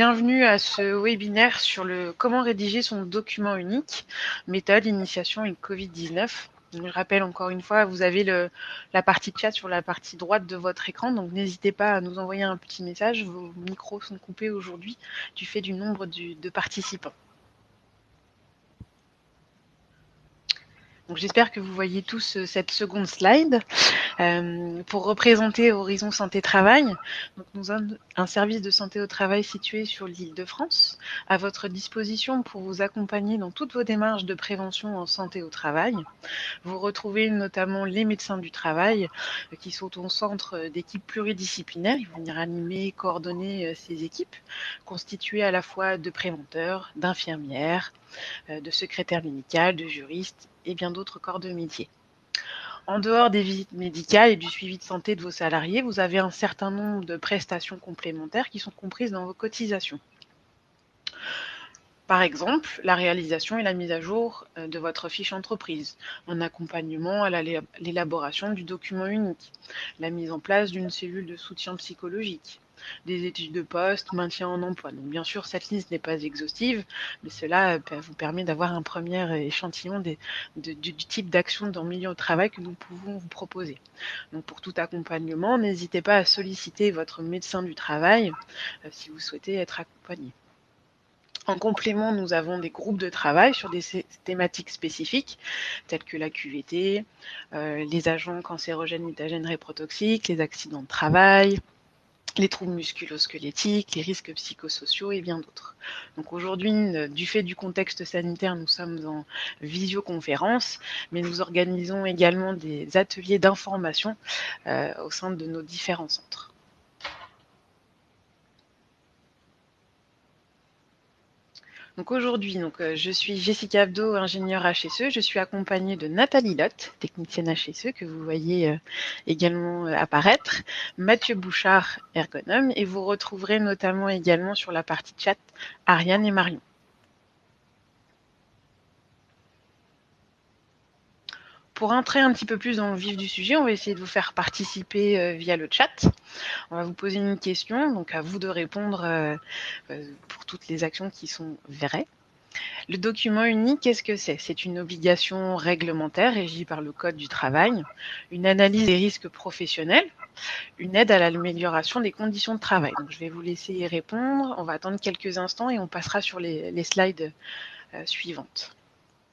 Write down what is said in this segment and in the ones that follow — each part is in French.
bienvenue à ce webinaire sur le comment rédiger son document unique, méthode, initiation et Covid-19. Je rappelle encore une fois, vous avez la partie chat sur la partie droite de votre écran, donc n'hésitez pas à nous envoyer un petit message. Vos micros sont coupés aujourd'hui du fait du nombre de participants. Donc j'espère que vous voyez tous cette seconde slide. Pour représenter Horizon Santé Travail, donc nous avons un service de santé au travail situé sur l'Île-de-France, à votre disposition pour vous accompagner dans toutes vos démarches de prévention en santé au travail. Vous retrouvez notamment les médecins du travail qui sont au centre d'équipes pluridisciplinaires. Ils vont venir animer, coordonner ces équipes, constituées à la fois de préventeurs, d'infirmières, de secrétaires médicales, de juristes et bien d'autres corps de métier. En dehors des visites médicales et du suivi de santé de vos salariés, vous avez un certain nombre de prestations complémentaires qui sont comprises dans vos cotisations. Par exemple, la réalisation et la mise à jour de votre fiche entreprise, un accompagnement à l'élaboration du document unique, la mise en place d'une cellule de soutien psychologique, des études de poste, maintien en emploi. Donc bien sûr, cette liste n'est pas exhaustive, mais cela vous permet d'avoir un premier échantillon du type d'action dans le milieu au travail que nous pouvons vous proposer. Donc pour tout accompagnement, n'hésitez pas à solliciter votre médecin du travail si vous souhaitez être accompagné. En complément, nous avons des groupes de travail sur des thématiques spécifiques, telles que la QVT, les agents cancérogènes, mutagènes, reprotoxiques, les accidents de travail, les troubles musculo-squelettiques, les risques psychosociaux et bien d'autres. Donc aujourd'hui, du fait du contexte sanitaire, nous sommes en visioconférence, mais nous organisons également des ateliers d'information au sein de nos différents centres. Donc aujourd'hui, je suis Jessica Abdo, ingénieure HSE. Je suis accompagnée de Nathalie Lotte, technicienne HSE, que vous voyez également apparaître, Mathieu Bouchard, ergonome, et vous retrouverez notamment également sur la partie chat Ariane et Marion. Pour entrer un petit peu plus dans le vif du sujet, on va essayer de vous faire participer via le chat. On va vous poser une question, donc à vous de répondre pour toutes les actions qui sont vraies. Le document unique, qu'est-ce que c'est? C'est une obligation réglementaire régie par le Code du travail, une analyse des risques professionnels, une aide à l'amélioration des conditions de travail. Donc, je vais vous laisser y répondre. On va attendre quelques instants et on passera sur les slides suivantes.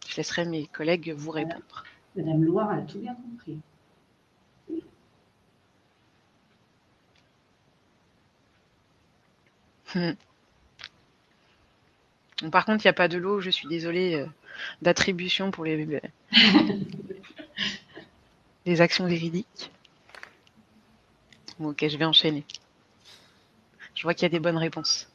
Je laisserai mes collègues vous répondre. Madame Loire a tout bien compris. Donc, par contre, il n'y a pas de lot, je suis désolée, d'attribution pour les actions véridiques. Bon, ok, je vais enchaîner. Je vois qu'il y a des bonnes réponses.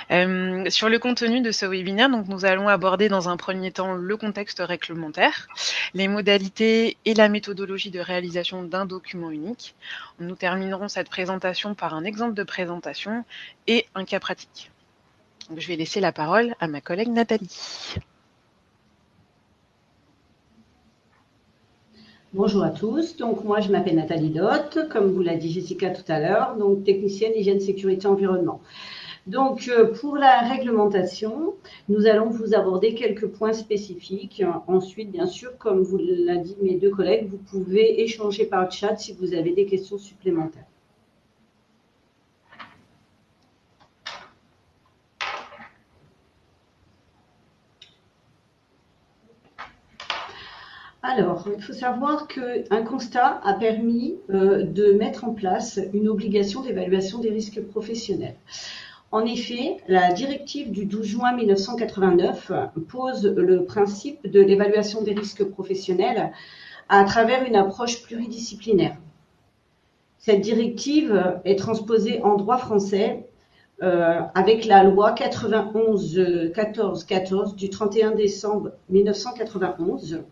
Sur le contenu de ce webinaire, donc nous allons aborder dans un premier temps le contexte réglementaire, les modalités et la méthodologie de réalisation d'un document unique. Nous terminerons cette présentation par un exemple de présentation et un cas pratique. Donc, je vais laisser la parole à ma collègue Nathalie. Bonjour à tous, donc moi je m'appelle Nathalie Lotte, comme vous l'a dit Jessica tout à l'heure, donc technicienne hygiène, sécurité, environnement. Donc pour la réglementation, nous allons vous aborder quelques points spécifiques. Ensuite, bien sûr, comme vous l'a dit mes deux collègues, vous pouvez échanger par chat si vous avez des questions supplémentaires. Alors, il faut savoir qu'un constat a permis de mettre en place une obligation d'évaluation des risques professionnels. En effet, la directive du 12 juin 1989 pose le principe de l'évaluation des risques professionnels à travers une approche pluridisciplinaire. Cette directive est transposée en droit français avec la loi 91-14-14 du 31 décembre 1991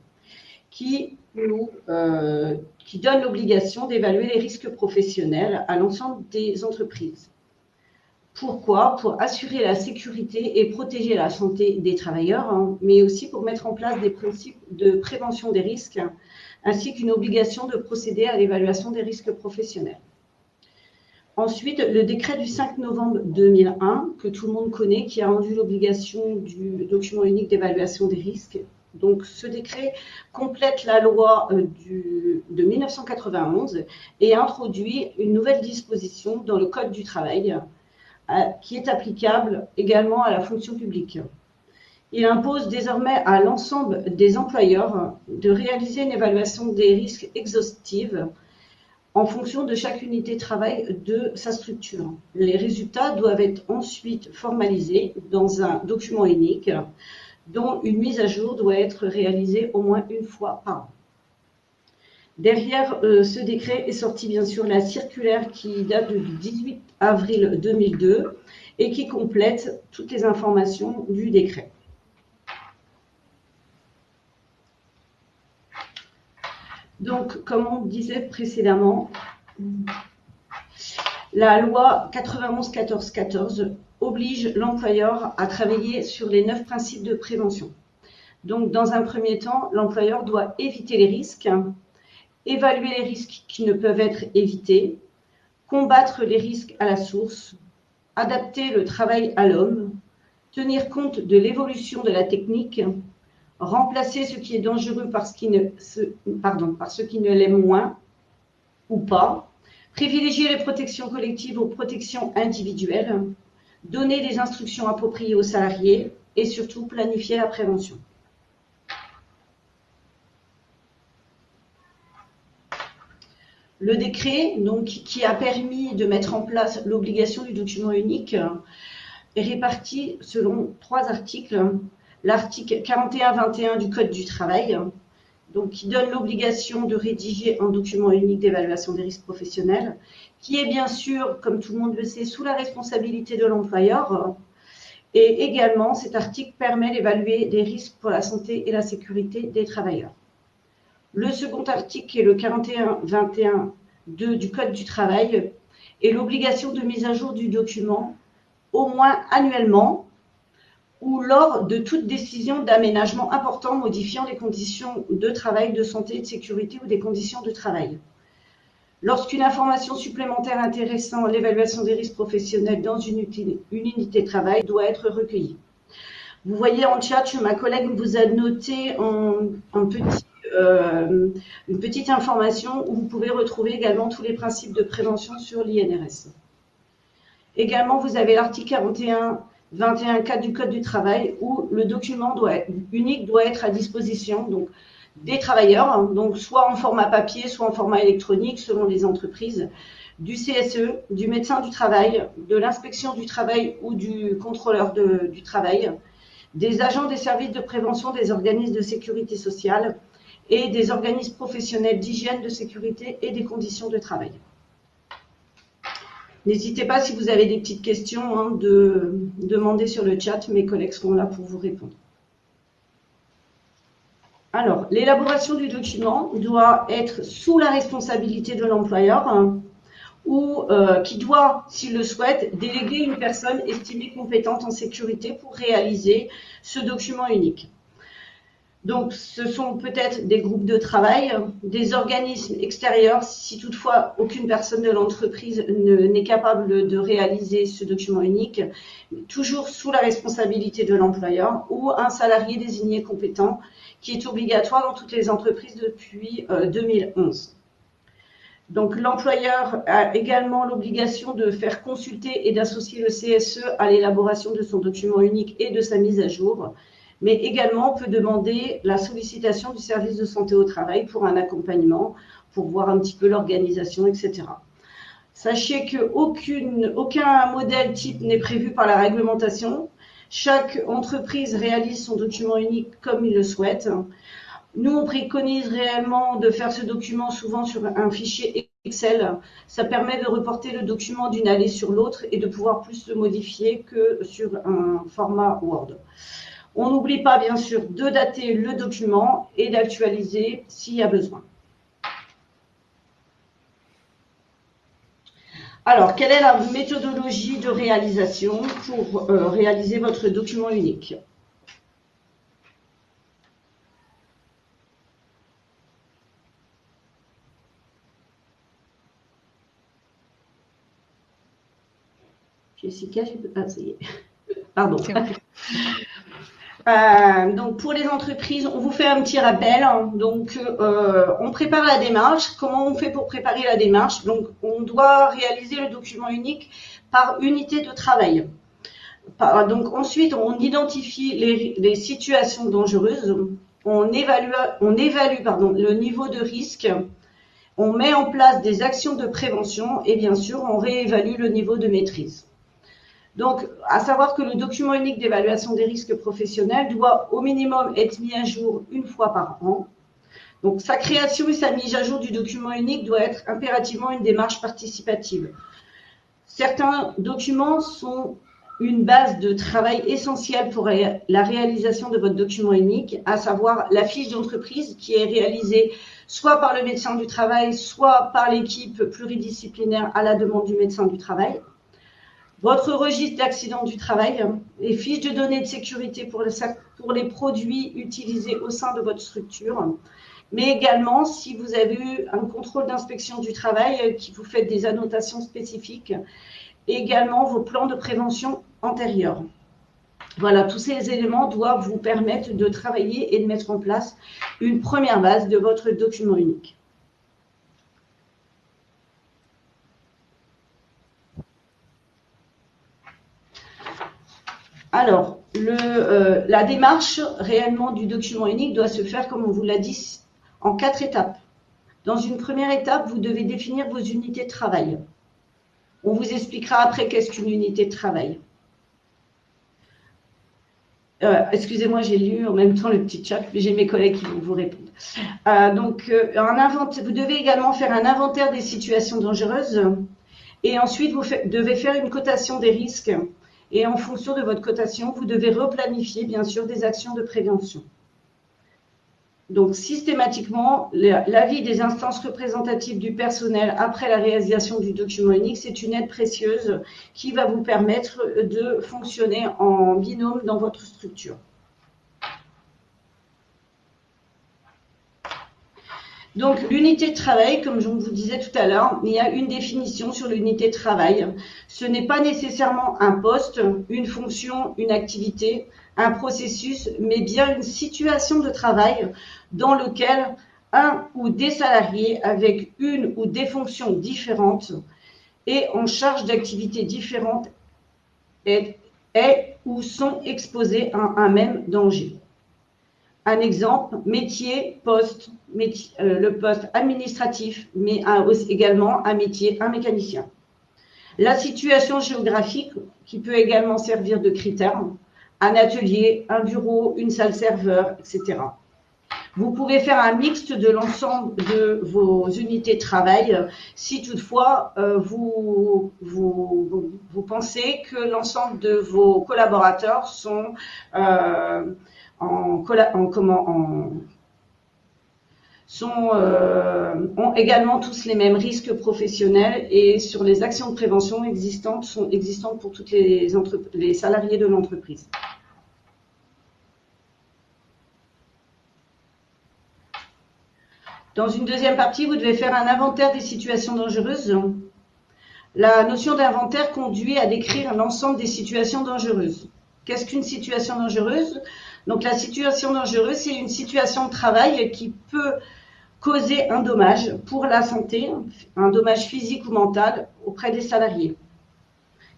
qui donne l'obligation d'évaluer les risques professionnels à l'ensemble des entreprises. Pourquoi? Pour assurer la sécurité et protéger la santé des travailleurs, mais aussi pour mettre en place des principes de prévention des risques, ainsi qu'une obligation de procéder à l'évaluation des risques professionnels. Ensuite, le décret du 5 novembre 2001, que tout le monde connaît, qui a rendu l'obligation du document unique d'évaluation des risques. Donc, ce décret complète la loi de 1991 et introduit une nouvelle disposition dans le Code du travail qui est applicable également à la fonction publique. Il impose désormais à l'ensemble des employeurs de réaliser une évaluation des risques exhaustive en fonction de chaque unité de travail de sa structure. Les résultats doivent être ensuite formalisés dans un document unique dont une mise à jour doit être réalisée au moins une fois par an. Derrière ce décret est sortie bien sûr la circulaire qui date du 18 avril 2002 et qui complète toutes les informations du décret. Donc, comme on disait précédemment, la loi 91-14-14 oblige l'employeur à travailler sur les 9 principes de prévention. Donc, dans un premier temps, l'employeur doit éviter les risques, évaluer les risques qui ne peuvent être évités, combattre les risques à la source, adapter le travail à l'homme, tenir compte de l'évolution de la technique, remplacer ce qui est dangereux par ce qui ne l'est moins ou pas, privilégier les protections collectives aux protections individuelles, donner des instructions appropriées aux salariés et surtout planifier la prévention. Le décret, donc, qui a permis de mettre en place l'obligation du document unique est réparti selon 3 articles. L'article 41-21 du Code du travail, donc, qui donne l'obligation de rédiger un document unique d'évaluation des risques professionnels, qui est bien sûr, comme tout le monde le sait, sous la responsabilité de l'employeur. Et également, cet article permet d'évaluer les risques pour la santé et la sécurité des travailleurs. Le second article, qui est le 41-21 du Code du travail, est l'obligation de mise à jour du document au moins annuellement ou lors de toute décision d'aménagement important modifiant les conditions de travail, de santé et de sécurité ou des conditions de travail. Lorsqu'une information supplémentaire intéressant l'évaluation des risques professionnels dans une unité de travail doit être recueillie. Vous voyez en chat que ma collègue vous a noté une petite information où vous pouvez retrouver également tous les principes de prévention sur l'INRS. Également, vous avez l'article 41-21-4 du Code du travail où le document unique doit être à disposition donc, des travailleurs, donc soit en format papier, soit en format électronique selon les entreprises, du CSE, du médecin du travail, de l'inspection du travail ou du contrôleur du travail, des agents des services de prévention des organismes de sécurité sociale et des organismes professionnels d'hygiène, de sécurité et des conditions de travail. N'hésitez pas, si vous avez des petites questions, de demander sur le chat, mes collègues seront là pour vous répondre. Alors, l'élaboration du document doit être sous la responsabilité de l'employeur ou qui doit, s'il le souhaite, déléguer une personne estimée compétente en sécurité pour réaliser ce document unique. Donc, ce sont peut-être des groupes de travail, des organismes extérieurs, si toutefois aucune personne de l'entreprise n'est capable de réaliser ce document unique, toujours sous la responsabilité de l'employeur ou un salarié désigné compétent, qui est obligatoire dans toutes les entreprises depuis 2011. Donc, l'employeur a également l'obligation de faire consulter et d'associer le CSE à l'élaboration de son document unique et de sa mise à jour, mais également peut demander la sollicitation du service de santé au travail pour un accompagnement, pour voir un petit peu l'organisation, etc. Sachez qu'aucun modèle type n'est prévu par la réglementation. Chaque entreprise réalise son document unique comme il le souhaite. Nous, on préconise réellement de faire ce document souvent sur un fichier Excel. Ça permet de reporter le document d'une année sur l'autre et de pouvoir plus le modifier que sur un format Word. On n'oublie pas, bien sûr, de dater le document et d'actualiser s'il y a besoin. Alors, quelle est la méthodologie de réalisation pour réaliser votre document unique ? Jessica, ah, ça y est. Pardon. C'est bon. Donc pour les entreprises, on vous fait un petit rappel. Donc on prépare la démarche. Comment on fait pour préparer la démarche? Donc on doit réaliser le document unique par unité de travail. Donc ensuite on identifie les situations dangereuses. On évalue le niveau de risque. On met en place des actions de prévention et bien sûr on réévalue le niveau de maîtrise. Donc, à savoir que le document unique d'évaluation des risques professionnels doit au minimum être mis à jour une fois par an. Donc, sa création et sa mise à jour du document unique doit être impérativement une démarche participative. Certains documents sont une base de travail essentielle pour la réalisation de votre document unique, à savoir la fiche d'entreprise qui est réalisée soit par le médecin du travail, soit par l'équipe pluridisciplinaire à la demande du médecin du travail. Votre registre d'accident du travail, les fiches de données de sécurité pour les produits utilisés au sein de votre structure, mais également si vous avez eu un contrôle d'inspection du travail qui vous fait des annotations spécifiques, et également vos plans de prévention antérieurs. Voilà, tous ces éléments doivent vous permettre de travailler et de mettre en place une première base de votre document unique. Alors, la démarche réellement du document unique doit se faire, comme on vous l'a dit, en 4 étapes. Dans une première étape, vous devez définir vos unités de travail. On vous expliquera après qu'est-ce qu'une unité de travail. Excusez-moi, j'ai lu en même temps le petit chat, mais j'ai mes collègues qui vont vous répondre. Vous devez également faire un inventaire des situations dangereuses et ensuite vous devez faire une cotation des risques. Et en fonction de votre cotation, vous devez replanifier, bien sûr, des actions de prévention. Donc, systématiquement, l'avis des instances représentatives du personnel après la réalisation du document unique, c'est une aide précieuse qui va vous permettre de fonctionner en binôme dans votre structure. Donc, l'unité de travail, comme je vous disais tout à l'heure, il y a une définition sur l'unité de travail. Ce n'est pas nécessairement un poste, une fonction, une activité, un processus, mais bien une situation de travail dans lequel un ou des salariés avec une ou des fonctions différentes et en charge d'activités différentes est ou sont exposés à un même danger. Un exemple, métier, poste, le poste administratif, mais également un métier, un mécanicien. La situation géographique, qui peut également servir de critère, un atelier, un bureau, une salle serveur, etc. Vous pouvez faire un mixte de l'ensemble de vos unités de travail si toutefois vous pensez que l'ensemble de vos collaborateurs sont ont également tous les mêmes risques professionnels et sur les actions de prévention sont existantes pour toutes les salariés de l'entreprise. Dans une deuxième partie, vous devez faire un inventaire des situations dangereuses. La notion d'inventaire conduit à décrire l'ensemble des situations dangereuses. Qu'est-ce qu'une situation dangereuse? Donc la situation dangereuse, c'est une situation de travail qui peut causer un dommage pour la santé, un dommage physique ou mental auprès des salariés.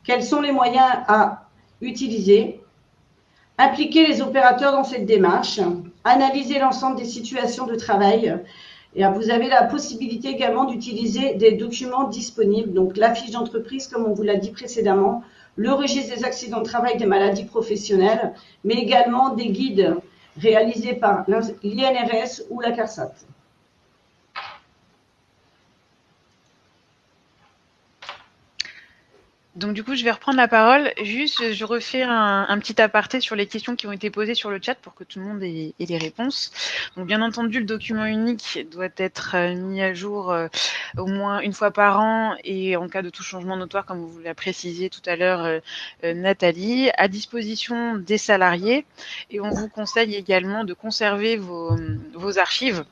Quels sont les moyens à utiliser? Impliquer les opérateurs dans cette démarche, analyser l'ensemble des situations de travail. Et vous avez la possibilité également d'utiliser des documents disponibles, donc la fiche d'entreprise, comme on vous l'a dit précédemment, le registre des accidents de travail, des maladies professionnelles, mais également des guides réalisés par l'INRS ou la CARSAT. Donc du coup, je vais reprendre la parole. Juste, je refais un petit aparté sur les questions qui ont été posées sur le chat pour que tout le monde ait les réponses. Donc bien entendu, le document unique doit être mis à jour au moins une fois par an et en cas de tout changement notoire, comme vous l'avez précisé tout à l'heure, Nathalie, à disposition des salariés. Et on vous conseille également de conserver vos archives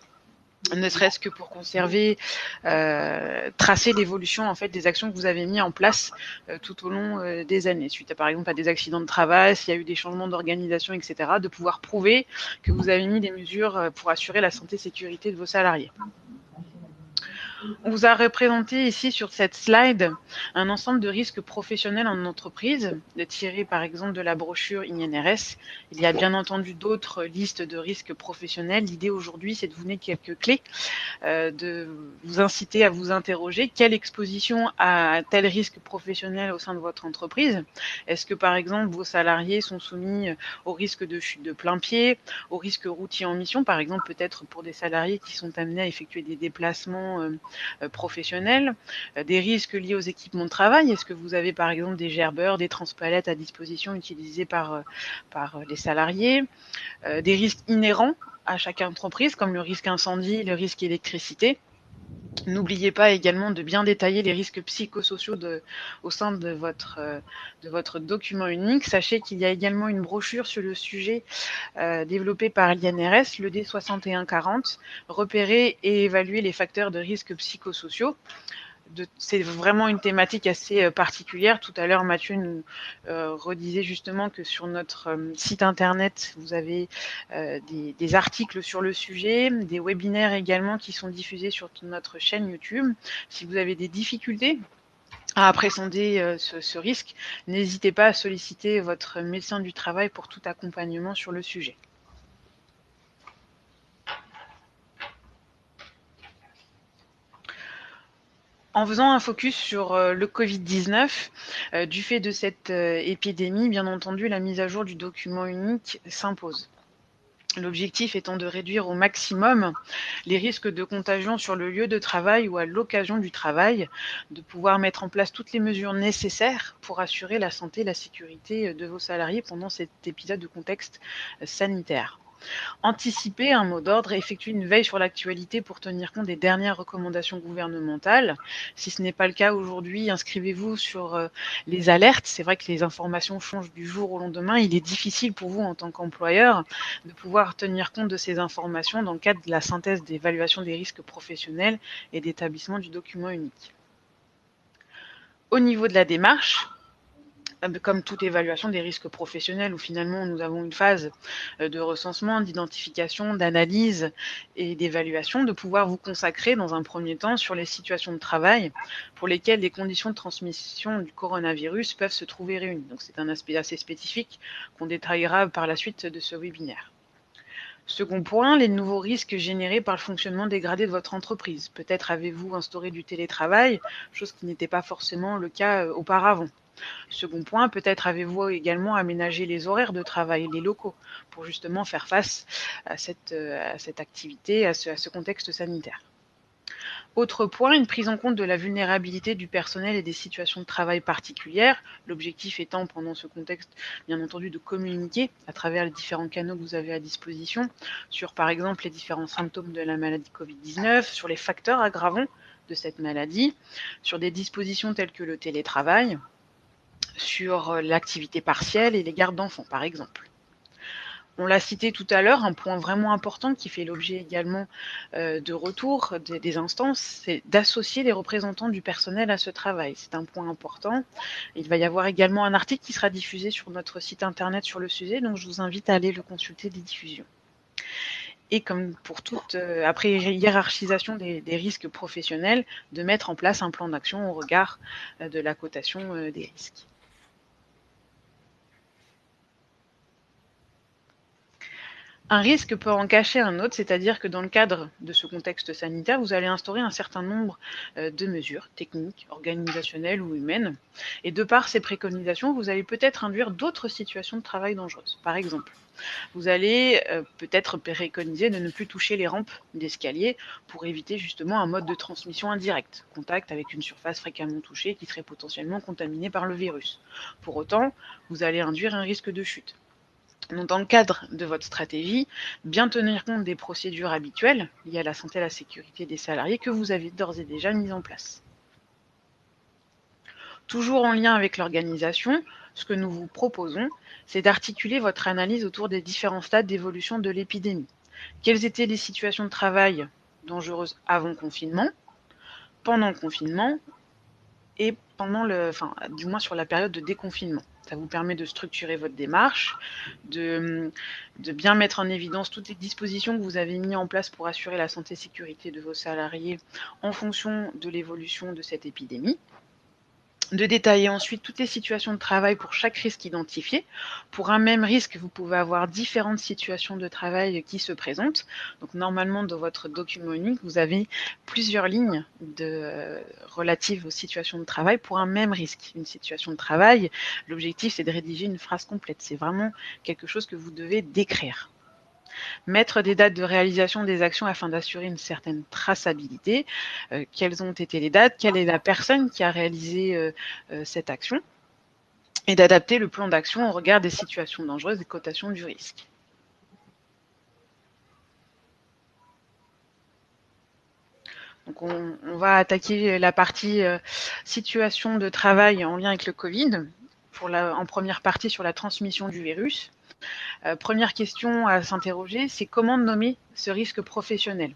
ne serait-ce que pour conserver, tracer l'évolution en fait des actions que vous avez mis en place tout au long des années, suite à par exemple à des accidents de travail, s'il y a eu des changements d'organisation, etc., de pouvoir prouver que vous avez mis des mesures pour assurer la santé et sécurité de vos salariés. On vous a représenté ici sur cette slide un ensemble de risques professionnels en entreprise, tiré par exemple de la brochure INRS. Il y a bien entendu d'autres listes de risques professionnels. L'idée aujourd'hui, c'est de vous donner quelques clés, de vous inciter à vous interroger quelle exposition à tel risque professionnel au sein de votre entreprise. Est-ce que par exemple vos salariés sont soumis au risque de chute de plein pied, au risque routier en mission, par exemple peut-être pour des salariés qui sont amenés à effectuer des déplacements professionnels, des risques liés aux équipements de travail. Est-ce que vous avez par exemple des gerbeurs, des transpalettes à disposition utilisés par les salariés, des risques inhérents à chaque entreprise comme le risque incendie, le risque électricité. N'oubliez pas également de bien détailler les risques psychosociaux au sein de votre document unique. Sachez qu'il y a également une brochure sur le sujet développée par l'INRS, le D6140, repérer et évaluer les facteurs de risque psychosociaux. C'est vraiment une thématique assez particulière. Tout à l'heure, Mathieu nous redisait justement que sur notre site internet, vous avez des articles sur le sujet, des webinaires également qui sont diffusés sur notre chaîne YouTube. Si vous avez des difficultés à appréhender ce risque, n'hésitez pas à solliciter votre médecin du travail pour tout accompagnement sur le sujet. En faisant un focus sur le Covid-19, du fait de cette épidémie, bien entendu, la mise à jour du document unique s'impose. L'objectif étant de réduire au maximum les risques de contagion sur le lieu de travail ou à l'occasion du travail, de pouvoir mettre en place toutes les mesures nécessaires pour assurer la santé et la sécurité de vos salariés pendant cet épisode de contexte sanitaire. Anticiper un mot d'ordre et effectuer une veille sur l'actualité pour tenir compte des dernières recommandations gouvernementales. Si ce n'est pas le cas aujourd'hui, inscrivez-vous sur les alertes. C'est vrai que les informations changent du jour au lendemain. Il est difficile pour vous en tant qu'employeur de pouvoir tenir compte de ces informations dans le cadre de la synthèse d'évaluation des risques professionnels et d'établissement du document unique. Au niveau de la démarche, comme toute évaluation des risques professionnels où finalement nous avons une phase de recensement, d'identification, d'analyse et d'évaluation, de pouvoir vous consacrer dans un premier temps sur les situations de travail pour lesquelles les conditions de transmission du coronavirus peuvent se trouver réunies. Donc c'est un aspect assez spécifique qu'on détaillera par la suite de ce webinaire. Second point, les nouveaux risques générés par le fonctionnement dégradé de votre entreprise. Peut-être avez-vous instauré du télétravail, chose qui n'était pas forcément le cas auparavant. Second point, peut-être avez-vous également aménagé les horaires de travail, les locaux, pour justement faire face à cette activité, à ce contexte sanitaire. Autre point, une prise en compte de la vulnérabilité du personnel et des situations de travail particulières, l'objectif étant pendant ce contexte, bien entendu, de communiquer à travers les différents canaux que vous avez à disposition sur, par exemple, les différents symptômes de la maladie Covid-19, sur les facteurs aggravants de cette maladie, sur des dispositions telles que le télétravail, sur l'activité partielle et les gardes d'enfants, par exemple. On l'a cité tout à l'heure, un point vraiment important qui fait l'objet également de retour des instances, c'est d'associer les représentants du personnel à ce travail. C'est un point important. Il va y avoir également un article qui sera diffusé sur notre site internet sur le sujet, donc je vous invite à aller le consulter des diffusions. Et comme pour toute, après hiérarchisation des risques professionnels, de mettre en place un plan d'action au regard de la cotation des risques. Un risque peut en cacher un autre, c'est-à-dire que dans le cadre de ce contexte sanitaire, vous allez instaurer un certain nombre de mesures techniques, organisationnelles ou humaines. Et de par ces préconisations, vous allez peut-être induire d'autres situations de travail dangereuses. Par exemple, vous allez peut-être préconiser de ne plus toucher les rampes d'escalier pour éviter justement un mode de transmission indirect, contact avec une surface fréquemment touchée qui serait potentiellement contaminée par le virus. Pour autant, vous allez induire un risque de chute. Donc, dans le cadre de votre stratégie, bien tenir compte des procédures habituelles liées à la santé et à la sécurité des salariés que vous avez d'ores et déjà mises en place. Toujours en lien avec l'organisation, ce que nous vous proposons, c'est d'articuler votre analyse autour des différents stades d'évolution de l'épidémie. Quelles étaient les situations de travail dangereuses avant le confinement, pendant le confinement et du moins sur la période de déconfinement. Ça vous permet de structurer votre démarche, de bien mettre en évidence toutes les dispositions que vous avez mises en place pour assurer la santé et sécurité de vos salariés en fonction de l'évolution de cette épidémie. De détailler ensuite toutes les situations de travail pour chaque risque identifié. Pour un même risque, vous pouvez avoir différentes situations de travail qui se présentent. Donc normalement, dans votre document unique, vous avez plusieurs lignes relatives aux situations de travail pour un même risque. Une situation de travail, l'objectif, c'est de rédiger une phrase complète. C'est vraiment quelque chose que vous devez décrire. Mettre des dates de réalisation des actions afin d'assurer une certaine traçabilité. Quelles ont été les dates? Quelle est la personne qui a réalisé cette action? Et d'adapter le plan d'action au regard des situations dangereuses et cotations du risque. Donc on va attaquer la partie situation de travail en lien avec le Covid, en première partie sur la transmission du virus. Première question à s'interroger, c'est comment nommer ce risque professionnel.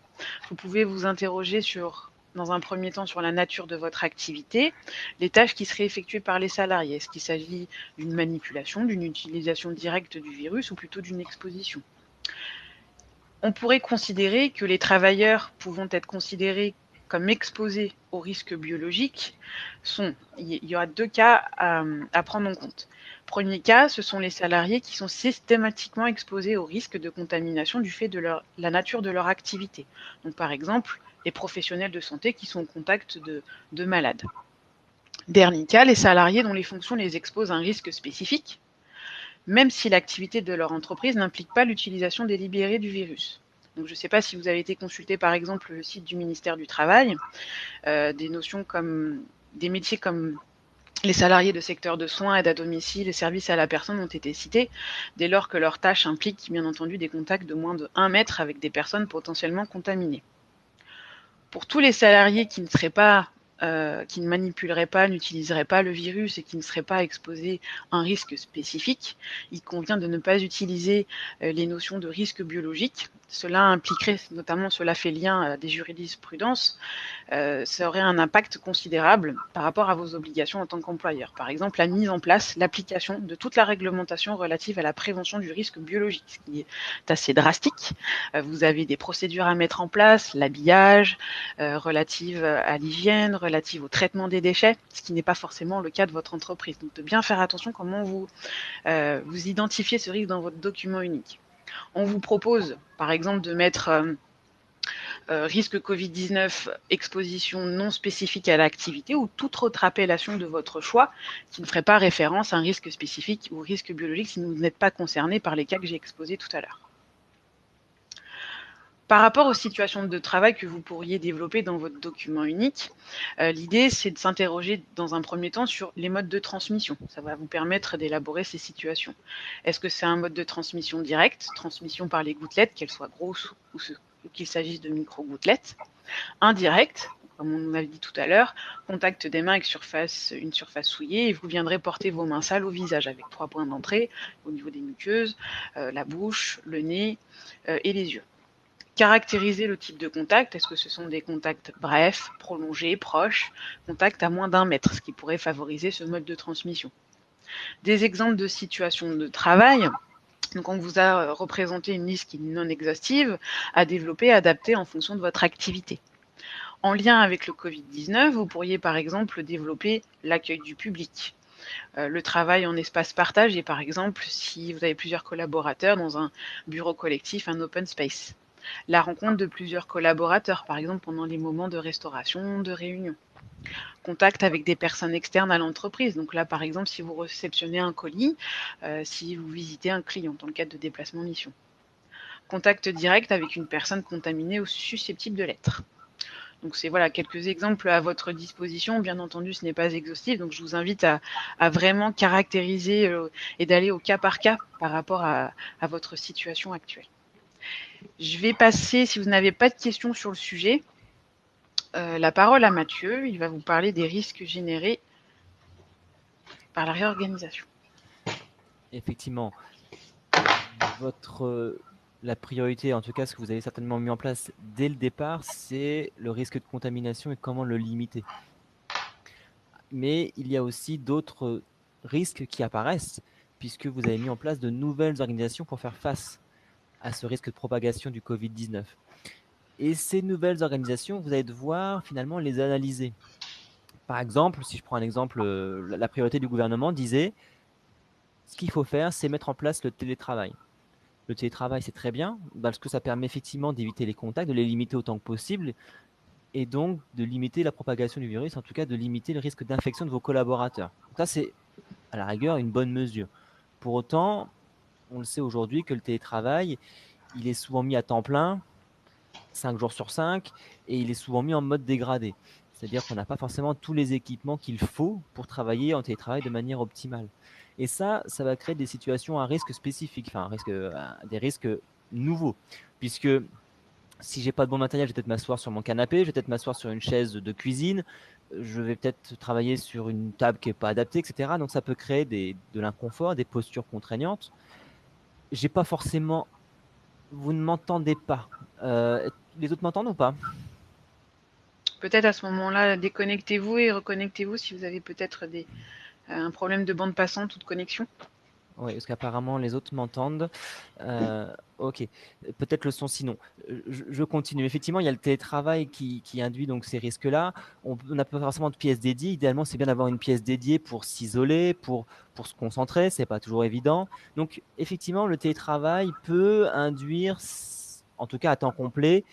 Vous pouvez vous interroger dans un premier temps sur la nature de votre activité, les tâches qui seraient effectuées par les salariés. Est-ce qu'il s'agit d'une manipulation, d'une utilisation directe du virus ou plutôt d'une exposition? On pourrait considérer que les travailleurs pouvant être considérés comme exposés au risque biologique il y aura 2 cas à prendre en compte. Premier cas, ce sont les salariés qui sont systématiquement exposés au risque de contamination du fait de la nature de leur activité. Donc par exemple, les professionnels de santé qui sont au contact de malades. Dernier cas, les salariés dont les fonctions les exposent à un risque spécifique, même si l'activité de leur entreprise n'implique pas l'utilisation délibérée du virus. Donc, je ne sais pas si vous avez été consulté par exemple le site du ministère du Travail, des notions comme des métiers comme les salariés de secteur de soins, aide à domicile et services à la personne ont été cités, dès lors que leurs tâches impliquent bien entendu des contacts de moins de 1 mètre avec des personnes potentiellement contaminées. Pour tous les salariés qui ne manipuleraient pas, n'utiliseraient pas le virus et qui ne seraient pas exposés à un risque spécifique, il convient de ne pas utiliser les notions de risque biologique. Cela impliquerait, notamment cela fait lien à des jurisprudences, ça aurait un impact considérable par rapport à vos obligations en tant qu'employeur. Par exemple, la mise en place, l'application de toute la réglementation relative à la prévention du risque biologique, ce qui est assez drastique. Vous avez des procédures à mettre en place, l'habillage, relative à l'hygiène, relative au traitement des déchets, ce qui n'est pas forcément le cas de votre entreprise. Donc de bien faire attention comment vous identifiez ce risque dans votre document unique. On vous propose, par exemple, de mettre risque Covid-19, exposition non spécifique à l'activité ou toute autre appellation de votre choix qui ne ferait pas référence à un risque spécifique ou risque biologique si vous n'êtes pas concerné par les cas que j'ai exposés tout à l'heure. Par rapport aux situations de travail que vous pourriez développer dans votre document unique, l'idée c'est de s'interroger dans un premier temps sur les modes de transmission. Ça va vous permettre d'élaborer ces situations. Est-ce que c'est un mode de transmission direct, transmission par les gouttelettes, qu'elles soient grosses ou qu'il s'agisse de micro-gouttelettes? Indirect, comme on l'avait dit tout à l'heure, contact des mains avec une surface souillée et vous viendrez porter vos mains sales au visage avec 3 points d'entrée au niveau des muqueuses, la bouche, le nez et les yeux. Caractériser le type de contact, est-ce que ce sont des contacts brefs, prolongés, proches, contacts à moins d'1 mètre, ce qui pourrait favoriser ce mode de transmission. Des exemples de situations de travail, donc on vous a représenté une liste qui est non exhaustive, à développer, adapter en fonction de votre activité. En lien avec le Covid-19, vous pourriez par exemple développer l'accueil du public, le travail en espace partagé, par exemple si vous avez plusieurs collaborateurs dans un bureau collectif, un open space. La rencontre de plusieurs collaborateurs, par exemple pendant les moments de restauration, de réunion. Contact avec des personnes externes à l'entreprise. Donc là, par exemple, si vous réceptionnez un colis, si vous visitez un client dans le cadre de déplacement mission. Contact direct avec une personne contaminée ou susceptible de l'être. Donc c'est voilà quelques exemples à votre disposition. Bien entendu, ce n'est pas exhaustif, donc je vous invite à vraiment caractériser et d'aller au cas par cas par rapport à votre situation actuelle. Je vais passer, si vous n'avez pas de questions sur le sujet, la parole à Mathieu. Il va vous parler des risques générés par la réorganisation. Effectivement, votre la priorité, en tout cas ce que vous avez certainement mis en place dès le départ, c'est le risque de contamination et comment le limiter. Mais il y a aussi d'autres risques qui apparaissent, puisque vous avez mis en place de nouvelles organisations pour faire face à ce risque de propagation du Covid-19. Et ces nouvelles organisations, vous allez devoir finalement les analyser. Par exemple, si je prends un exemple, la priorité du gouvernement disait, ce qu'il faut faire, c'est mettre en place le télétravail. Le télétravail, c'est très bien, parce que ça permet effectivement d'éviter les contacts, de les limiter autant que possible, et donc de limiter la propagation du virus, en tout cas de limiter le risque d'infection de vos collaborateurs. Donc ça, c'est à la rigueur une bonne mesure. Pour autant, on le sait aujourd'hui que le télétravail, il est souvent mis à temps plein, 5 jours sur 5, et il est souvent mis en mode dégradé. C'est-à-dire qu'on n'a pas forcément tous les équipements qu'il faut pour travailler en télétravail de manière optimale. Et ça va créer des situations à risque spécifique, enfin des risques nouveaux, puisque si j'ai pas de bon matériel, je vais peut-être m'asseoir sur mon canapé, je vais peut-être m'asseoir sur une chaise de cuisine, je vais peut-être travailler sur une table qui est pas adaptée, etc. Donc ça peut créer de l'inconfort, des postures contraignantes. J'ai pas forcément, vous ne m'entendez pas. Les autres m'entendent ou pas? Peut-être à ce moment-là, déconnectez-vous et reconnectez-vous si vous avez peut-être un problème de bande passante ou de connexion. Oui, parce qu'apparemment les autres m'entendent. Ok, peut-être le son sinon. Je continue. Effectivement, il y a le télétravail qui induit donc ces risques-là. On n'a pas forcément de pièce dédiée. Idéalement, c'est bien d'avoir une pièce dédiée pour s'isoler, pour se concentrer. C'est pas toujours évident. Donc, effectivement, le télétravail peut induire, en tout cas à temps complet,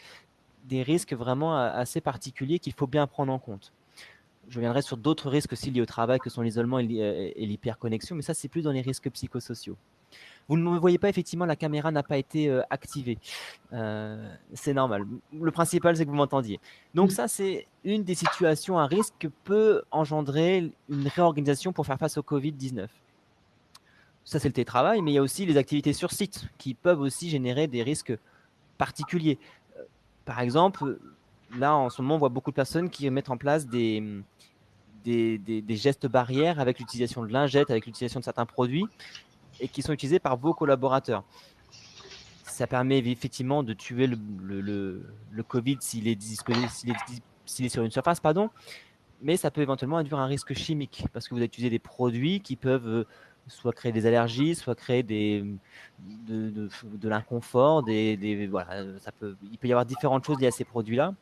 des risques vraiment assez particuliers qu'il faut bien prendre en compte. Je viendrai sur d'autres risques aussi liés au travail que sont l'isolement et l'hyperconnexion, mais ça, c'est plus dans les risques psychosociaux. Vous ne me voyez pas, effectivement, la caméra n'a pas été activée. C'est normal. Le principal, c'est que vous m'entendiez. Donc ça, c'est une des situations à risque que peut engendrer une réorganisation pour faire face au Covid-19. Ça, c'est le télétravail, mais il y a aussi les activités sur site qui peuvent aussi générer des risques particuliers. Par exemple, là, en ce moment, on voit beaucoup de personnes qui mettent en place des gestes barrières avec l'utilisation de lingettes, avec l'utilisation de certains produits et qui sont utilisés par vos collaborateurs. Ça permet effectivement de tuer le Covid s'il est, s'il est sur une surface, pardon, mais ça peut éventuellement induire un risque chimique parce que vous utilisez des produits qui peuvent soit créer des allergies, soit créer de l'inconfort, voilà, il peut y avoir différentes choses liées à ces produits-là.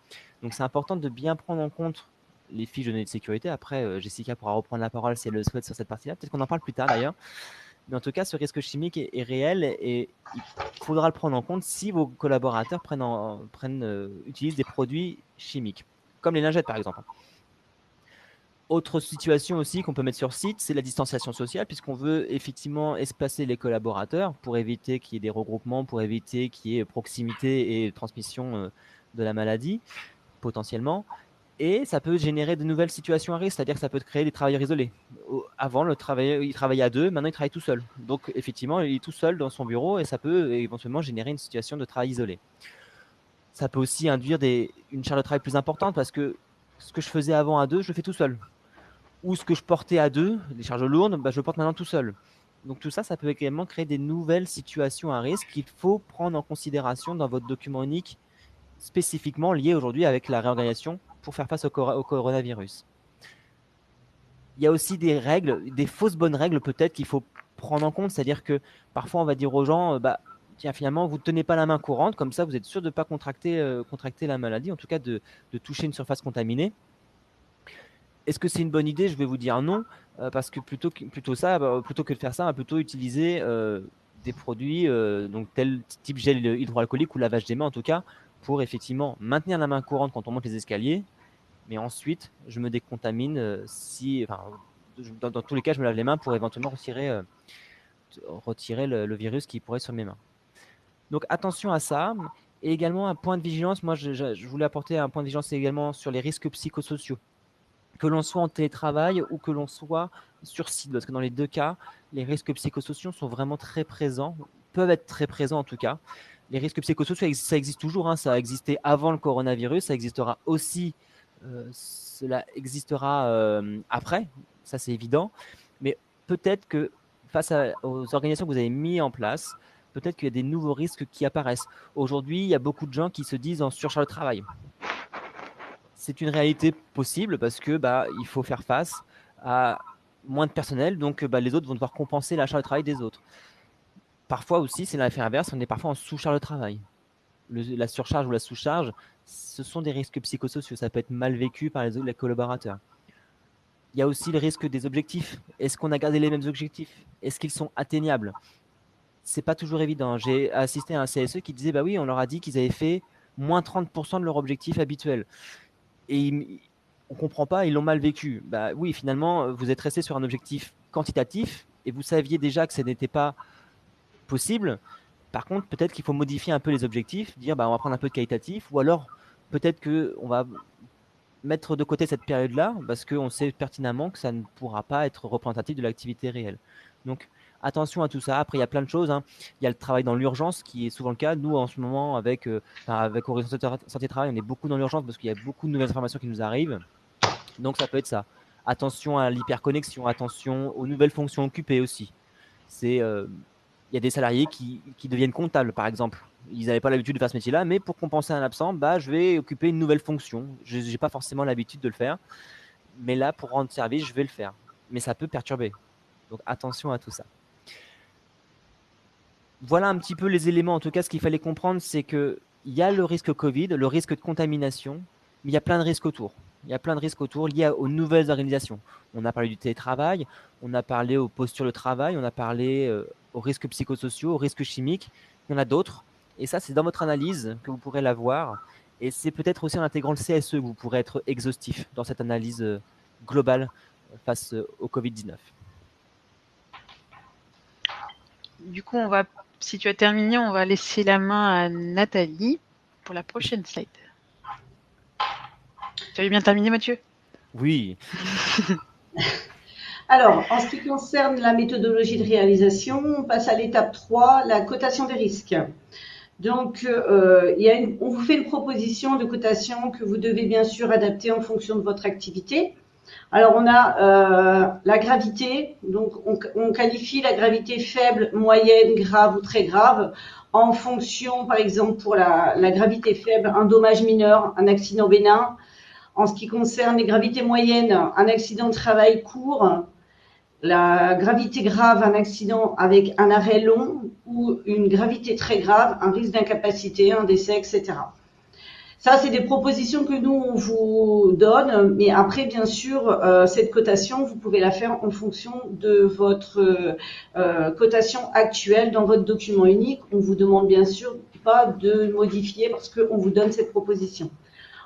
Donc c'est important de bien prendre en compte les fiches de données de sécurité. Après, Jessica pourra reprendre la parole si elle le souhaite sur cette partie-là. Peut-être qu'on en parle plus tard d'ailleurs. Mais en tout cas, ce risque chimique est réel et il faudra le prendre en compte si vos collaborateurs utilisent des produits chimiques, comme les lingettes par exemple. Autre situation aussi qu'on peut mettre sur site, c'est la distanciation sociale, puisqu'on veut effectivement espacer les collaborateurs pour éviter qu'il y ait des regroupements, pour éviter qu'il y ait proximité et transmission de la maladie, potentiellement. Et ça peut générer de nouvelles situations à risque, c'est-à-dire que ça peut créer des travailleurs isolés. Avant, le travailleur, il travaillait à deux, maintenant il travaille tout seul. Donc effectivement, il est tout seul dans son bureau et ça peut éventuellement générer une situation de travail isolé. Ça peut aussi induire une charge de travail plus importante parce que ce que je faisais avant à deux, je le fais tout seul. Ou ce que je portais à deux, des charges lourdes, je le porte maintenant tout seul. Donc tout ça, ça peut également créer des nouvelles situations à risque qu'il faut prendre en considération dans votre document unique spécifiquement lié aujourd'hui avec la réorganisation pour faire face au coronavirus. Il y a aussi des règles, des fausses bonnes règles peut-être qu'il faut prendre en compte, c'est-à-dire que parfois on va dire aux gens, tiens, finalement, vous ne tenez pas la main courante, comme ça vous êtes sûr de ne pas contracter la maladie, en tout cas de toucher une surface contaminée. Est-ce que c'est une bonne idée? Je vais vous dire non, parce que plutôt que de faire ça, on va plutôt utiliser des produits donc tel type gel hydroalcoolique ou lavage des mains en tout cas, pour effectivement maintenir la main courante quand on monte les escaliers, mais ensuite je me décontamine dans tous les cas, je me lave les mains pour éventuellement retirer le virus qui pourrait être sur mes mains. Donc attention à ça. Et également un point de vigilance, moi je voulais apporter un point de vigilance également sur les risques psychosociaux, que l'on soit en télétravail ou que l'on soit sur site, parce que dans les deux cas, les risques psychosociaux sont vraiment très présents, peuvent être très présents en tout cas. Les risques psychosociaux, ça existe toujours, hein, ça a existé avant le coronavirus, ça existera aussi, cela existera après, ça c'est évident, mais peut-être que face aux organisations que vous avez mises en place, peut-être qu'il y a des nouveaux risques qui apparaissent. Aujourd'hui, il y a beaucoup de gens qui se disent en surcharge de travail. C'est une réalité possible parce que il faut faire face à moins de personnel, donc les autres vont devoir compenser la charge de travail des autres. Parfois aussi, c'est l'effet inverse, on est parfois en sous-charge de travail. La surcharge ou la sous-charge, ce sont des risques psychosociaux, ça peut être mal vécu par les collaborateurs. Il y a aussi le risque des objectifs. Est-ce qu'on a gardé les mêmes objectifs? Est-ce qu'ils sont atteignables? C'est pas toujours évident. J'ai assisté à un CSE qui disait oui, on leur a dit qu'ils avaient fait moins 30% de leur objectif habituel. Et on comprend pas, ils l'ont mal vécu. Oui, finalement, vous êtes resté sur un objectif quantitatif et vous saviez déjà que ce n'était pas possible. Par contre, peut-être qu'il faut modifier un peu les objectifs, dire on va prendre un peu de qualitatif, ou alors peut-être qu'on va mettre de côté cette période-là parce qu'on sait pertinemment que ça ne pourra pas être représentatif de l'activité réelle. Donc, attention à tout ça. Après, il y a plein de choses. Il y a le travail dans l'urgence qui est souvent le cas. Nous, en ce moment, avec Horizon Santé Travail, on est beaucoup dans l'urgence parce qu'il y a beaucoup de nouvelles informations qui nous arrivent. Donc, ça peut être ça. Attention à l'hyperconnexion, attention aux nouvelles fonctions occupées aussi. Il y a des salariés qui deviennent comptables, par exemple. Ils n'avaient pas l'habitude de faire ce métier-là, mais pour compenser un absent, je vais occuper une nouvelle fonction. Je n'ai pas forcément l'habitude de le faire, mais là, pour rendre service, je vais le faire. Mais ça peut perturber. Donc, attention à tout ça. Voilà un petit peu les éléments. En tout cas, ce qu'il fallait comprendre, c'est qu'il y a le risque Covid, le risque de contamination, mais il y a plein de risques autour. Il y a plein de risques autour liés aux nouvelles organisations. On a parlé du télétravail, on a parlé aux postures de travail, on a parlé aux risques psychosociaux, aux risques chimiques. Il y en a d'autres. Et ça, c'est dans votre analyse que vous pourrez l'avoir. Et c'est peut-être aussi en intégrant le CSE que vous pourrez être exhaustif dans cette analyse globale face au Covid-19. Du coup, si tu as terminé, on va laisser la main à Nathalie pour la prochaine slide. Tu avais bien terminé, Mathieu? Oui. Alors, en ce qui concerne la méthodologie de réalisation, on passe à l'étape 3, la cotation des risques. Donc, on vous fait une proposition de cotation que vous devez bien sûr adapter en fonction de votre activité. Alors, on a la gravité, donc on qualifie la gravité faible, moyenne, grave ou très grave en fonction, par exemple, pour la gravité faible, un dommage mineur, un accident bénin. En ce qui concerne les gravités moyennes, un accident de travail court, la gravité grave, un accident avec un arrêt long, ou une gravité très grave, un risque d'incapacité, un décès, etc. Ça, c'est des propositions que nous, on vous donne, mais après, bien sûr, cette cotation, vous pouvez la faire en fonction de votre cotation actuelle dans votre document unique. On vous demande bien sûr pas de modifier parce qu'on vous donne cette proposition.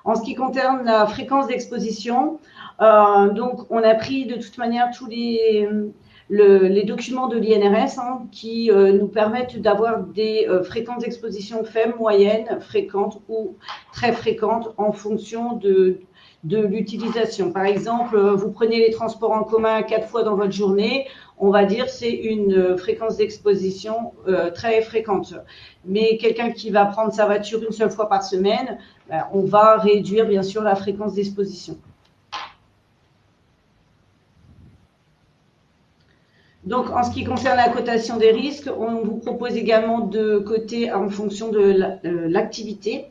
En ce qui concerne la fréquence d'exposition, donc on a pris de toute manière tous les documents de l'INRS qui nous permettent d'avoir des fréquences d'exposition faibles, moyennes, fréquentes ou très fréquentes en fonction de l'utilisation. Par exemple, vous prenez les transports en commun 4 fois dans votre journée, on va dire c'est une fréquence d'exposition très fréquente. Mais quelqu'un qui va prendre sa voiture une seule fois par semaine, on va réduire bien sûr la fréquence d'exposition. Donc, en ce qui concerne la cotation des risques, on vous propose également de coter en fonction de l'activité.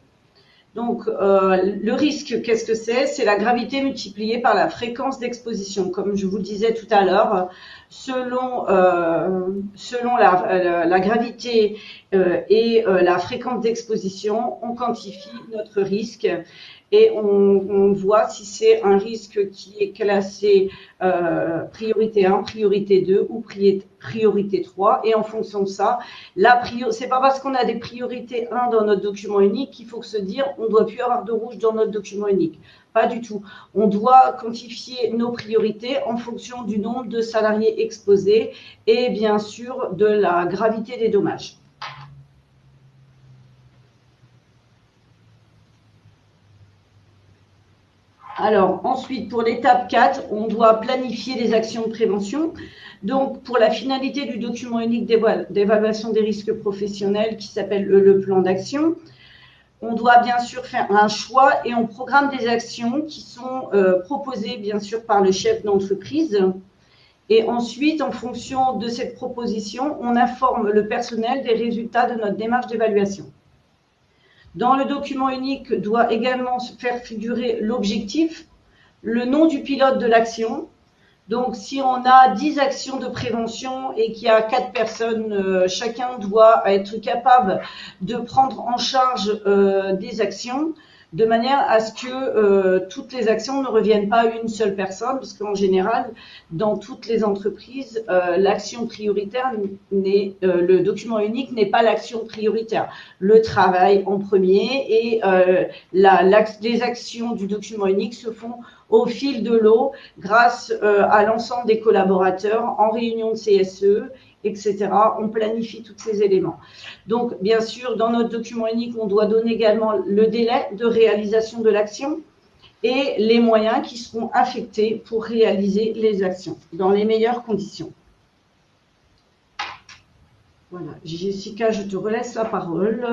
Donc, le risque, qu'est-ce que c'est? C'est la gravité multipliée par la fréquence d'exposition. Comme je vous le disais tout à l'heure, selon la gravité et la fréquence d'exposition, on quantifie notre risque et on voit si c'est un risque qui est classé priorité 1, priorité 2 ou priorité 3. Et en fonction de ça, c'est pas parce qu'on a des priorités 1 dans notre document unique qu'il faut se dire on ne doit plus avoir de rouge dans notre document unique. Pas du tout. On doit quantifier nos priorités en fonction du nombre de salariés exposés et bien sûr de la gravité des dommages. Alors, ensuite, pour l'étape 4, on doit planifier les actions de prévention. Donc, pour la finalité du document unique d'évaluation des risques professionnels qui s'appelle le plan d'action, on doit bien sûr faire un choix et on programme des actions qui sont proposées bien sûr par le chef d'entreprise. Et ensuite, en fonction de cette proposition, on informe le personnel des résultats de notre démarche d'évaluation. Dans le document unique doit également se faire figurer l'objectif, le nom du pilote de l'action. Donc, si on a 10 actions de prévention et qu'il y a 4 personnes, chacun doit être capable de prendre en charge des actions de manière à ce que toutes les actions ne reviennent pas à une seule personne, parce qu'en général, dans toutes les entreprises, l'action prioritaire le document unique n'est pas l'action prioritaire. Le travail en premier et les actions du document unique se font au fil de l'eau grâce à l'ensemble des collaborateurs en réunion de CSE, etc. On planifie tous ces éléments. Donc, bien sûr, dans notre document unique, on doit donner également le délai de réalisation de l'action et les moyens qui seront affectés pour réaliser les actions dans les meilleures conditions. Voilà. Jessica, je te relaisse la parole.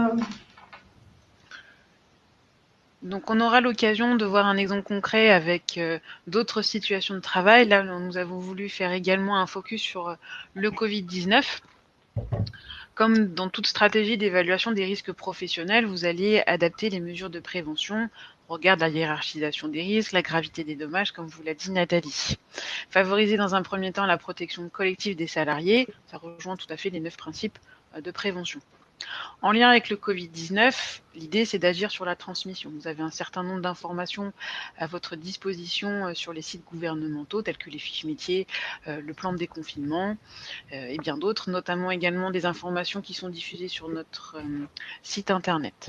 Donc on aura l'occasion de voir un exemple concret avec d'autres situations de travail. Là, nous avons voulu faire également un focus sur le Covid-19. Comme dans toute stratégie d'évaluation des risques professionnels, vous allez adapter les mesures de prévention au regard de la hiérarchisation des risques, la gravité des dommages, comme vous l'a dit Nathalie. Favoriser dans un premier temps la protection collective des salariés, ça rejoint tout à fait les 9 principes de prévention. En lien avec le Covid-19, l'idée c'est d'agir sur la transmission. Vous avez un certain nombre d'informations à votre disposition sur les sites gouvernementaux tels que les fiches métiers, le plan de déconfinement et bien d'autres, notamment également des informations qui sont diffusées sur notre site internet.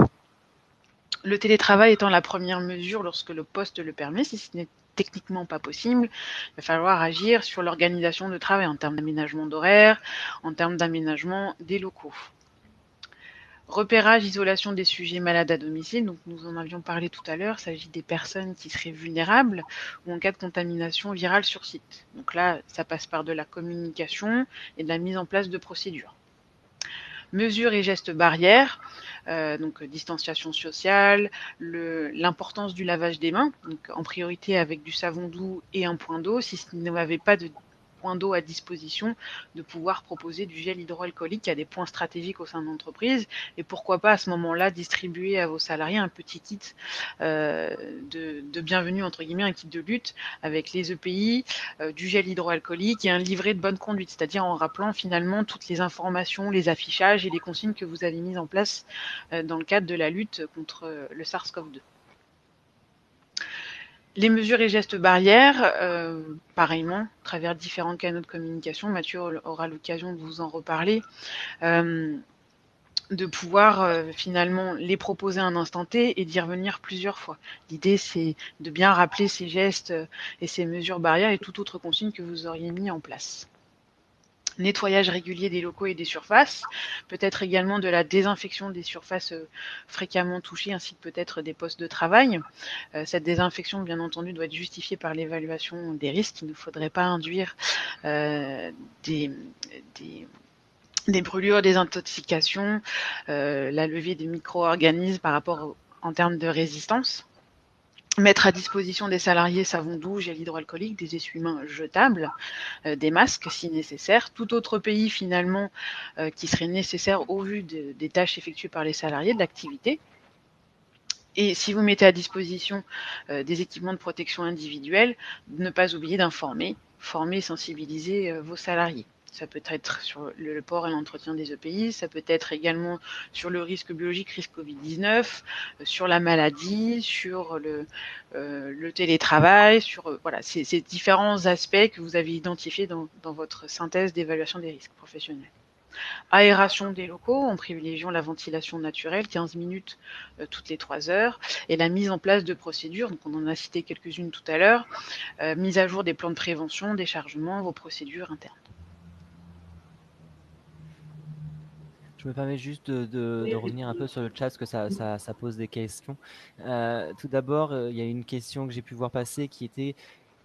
Le télétravail étant la première mesure lorsque le poste le permet, si ce n'est techniquement pas possible, il va falloir agir sur l'organisation de travail en termes d'aménagement d'horaire, en termes d'aménagement des locaux. Repérage, isolation des sujets malades à domicile, donc nous en avions parlé tout à l'heure, il s'agit des personnes qui seraient vulnérables ou en cas de contamination virale sur site. Donc là, ça passe par de la communication et de la mise en place de procédures. Mesures et gestes barrières, donc distanciation sociale, l'importance du lavage des mains, donc en priorité avec du savon doux et un point d'eau, si vous n'avez pas de point d'eau à disposition, de pouvoir proposer du gel hydroalcoolique à des points stratégiques au sein de l'entreprise, et pourquoi pas à ce moment-là distribuer à vos salariés un petit kit de bienvenue, entre guillemets, un kit de lutte avec les EPI, du gel hydroalcoolique et un livret de bonne conduite, c'est-à-dire en rappelant finalement toutes les informations, les affichages et les consignes que vous avez mises en place dans le cadre de la lutte contre le SARS-CoV-2. Les mesures et gestes barrières, pareillement, à travers différents canaux de communication, Mathieu aura l'occasion de vous en reparler, de pouvoir finalement les proposer à un instant T et d'y revenir plusieurs fois. L'idée, c'est de bien rappeler ces gestes et ces mesures barrières et toute autre consigne que vous auriez mis en place. Nettoyage régulier des locaux et des surfaces, peut-être également de la désinfection des surfaces fréquemment touchées, ainsi que peut-être des postes de travail. Cette désinfection, bien entendu, doit être justifiée par l'évaluation des risques. Il ne faudrait pas induire des brûlures, des intoxications, la levée des micro-organismes par rapport en termes de résistance. Mettre à disposition des salariés savon doux, gel hydroalcoolique, des essuie-mains jetables, des masques si nécessaire, tout autre pays finalement qui serait nécessaire au vu des tâches effectuées par les salariés, de l'activité. Et si vous mettez à disposition des équipements de protection individuelle, ne pas oublier d'informer, former et sensibiliser vos salariés. Ça peut être sur le port et l'entretien des EPI, ça peut être également sur le risque biologique, risque Covid-19, sur la maladie, sur le télétravail, sur voilà, ces différents aspects que vous avez identifiés dans votre synthèse d'évaluation des risques professionnels. Aération des locaux en privilégiant la ventilation naturelle, 15 minutes toutes les 3 heures, et la mise en place de procédures, donc on en a cité quelques-unes tout à l'heure, mise à jour des plans de prévention, déchargement, vos procédures internes. Je me permets juste de revenir un peu sur le chat parce que ça pose des questions. Tout d'abord, il y a une question que j'ai pu voir passer qui était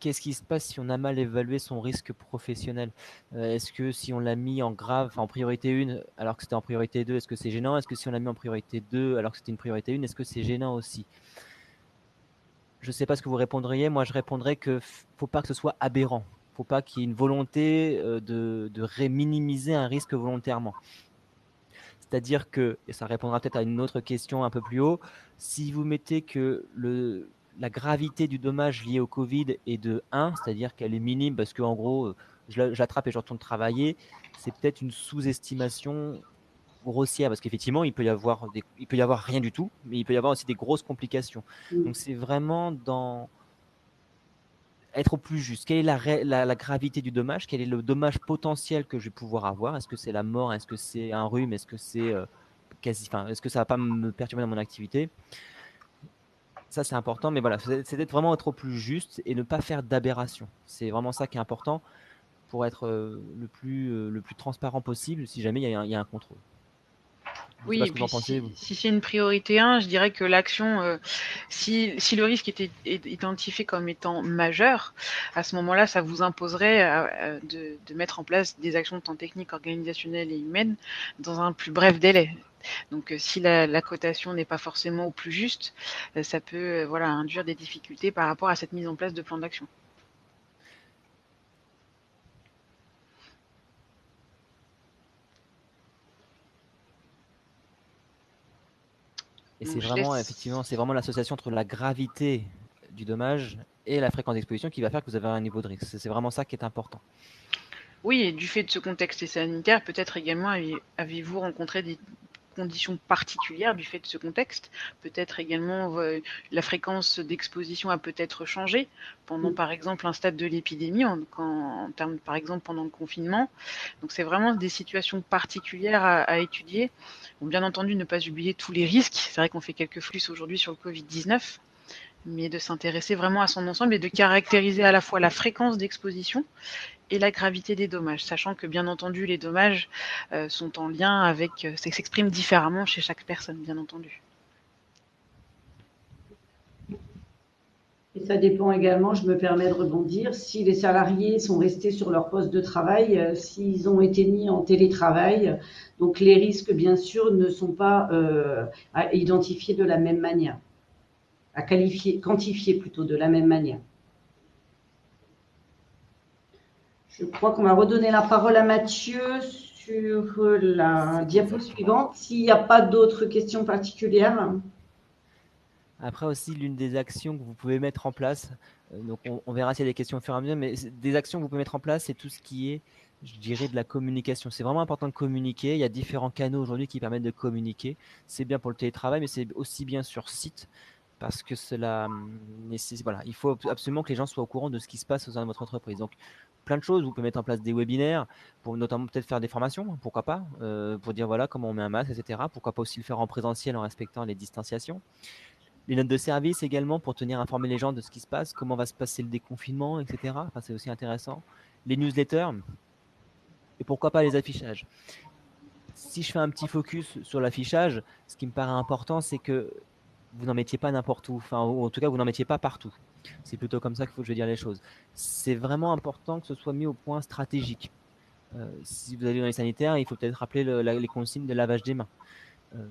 qu'est-ce qui se passe si on a mal évalué son risque professionnel? Est-ce que si on l'a mis en grave, en priorité 1 alors que c'était en priorité 2, est-ce que c'est gênant? Est-ce que si on l'a mis en priorité 2 alors que c'était une priorité 1, est-ce que c'est gênant aussi? Je ne sais pas ce que vous répondriez. Moi, je répondrais que faut pas que ce soit aberrant. faut pas qu'il y ait une volonté de minimiser un risque volontairement. C'est-à-dire que, et ça répondra peut-être à une autre question un peu plus haut, si vous mettez que la gravité du dommage lié au Covid est de 1, c'est-à-dire qu'elle est minime parce qu'en gros, je l'attrape et je retourne travailler, c'est peut-être une sous-estimation grossière parce qu'effectivement, il peut y avoir rien du tout, mais il peut y avoir aussi des grosses complications. Donc, c'est vraiment être au plus juste. Quelle est la gravité du dommage? Quel est le dommage potentiel que je vais pouvoir avoir? Est-ce que c'est la mort? Est-ce que c'est un rhume? Est-ce que c'est est-ce que ça va pas me perturber dans mon activité? Ça, c'est important, mais voilà, c'est d'être vraiment être au plus juste et ne pas faire d'aberration. C'est vraiment ça qui est important pour être le plus transparent possible si jamais il y a un contrôle. Je ne sais pas Oui, ce et que vous en puis pensez, vous. si c'est une priorité 1, je dirais que l'action, si le risque est identifié comme étant majeur, à ce moment-là, ça vous imposerait de mettre en place des actions tant techniques, organisationnelles et humaines dans un plus bref délai. Donc, si la cotation n'est pas forcément au plus juste, ça peut voilà, induire des difficultés par rapport à cette mise en place de plans d'action. Et Donc, c'est je vraiment, laisse. effectivement, c'est vraiment l'association entre la gravité du dommage et la fréquence d'exposition qui va faire que vous avez un niveau de risque. C'est vraiment ça qui est important. Oui, et du fait de ce contexte sanitaire, peut-être également avez-vous rencontré des conditions particulières du fait de ce contexte. Peut-être également la fréquence d'exposition a peut-être changé pendant par exemple un stade de l'épidémie, en termes par exemple pendant le confinement. Donc c'est vraiment des situations particulières à étudier. Bon, bien entendu, ne pas oublier tous les risques. C'est vrai qu'on fait quelques flux aujourd'hui sur le Covid-19, mais de s'intéresser vraiment à son ensemble et de caractériser à la fois la fréquence d'exposition et la gravité des dommages, sachant que bien entendu les dommages sont en lien avec, s'expriment différemment chez chaque personne, bien entendu. Et ça dépend également, je me permets de rebondir, si les salariés sont restés sur leur poste de travail, s'ils ont été mis en télétravail. Donc les risques, bien sûr, ne sont pas à identifier de la même manière, à quantifier plutôt de la même manière. Je crois qu'on va redonner la parole à Mathieu sur la diapo suivante. S'il n'y a pas d'autres questions particulières. Après aussi, l'une des actions que vous pouvez mettre en place, donc on verra s'il y a des questions au fur et à mesure, mais des actions que vous pouvez mettre en place, c'est tout ce qui est, je dirais, de la communication. C'est vraiment important de communiquer. Il y a différents canaux aujourd'hui qui permettent de communiquer. C'est bien pour le télétravail, mais c'est aussi bien sur site parce que cela nécessite, voilà, il faut absolument que les gens soient au courant de ce qui se passe au sein de votre entreprise. Donc, plein de choses. Vous pouvez mettre en place des webinaires pour notamment peut-être faire des formations, pourquoi pas, pour dire voilà comment on met un masque, etc. Pourquoi pas aussi le faire en présentiel en respectant les distanciations. Les notes de service également pour tenir informer les gens de ce qui se passe, comment va se passer le déconfinement, etc. Enfin, c'est aussi intéressant. Les newsletters et pourquoi pas les affichages. Si je fais un petit focus sur l'affichage, ce qui me paraît important, c'est que vous n'en mettiez pas n'importe où, enfin, ou en tout cas, vous n'en mettiez pas partout. C'est plutôt comme ça qu'il faut que je dire les choses. C'est vraiment important que ce soit mis au point stratégique. Si vous allez dans les sanitaires, il faut peut-être rappeler les consignes de lavage des mains.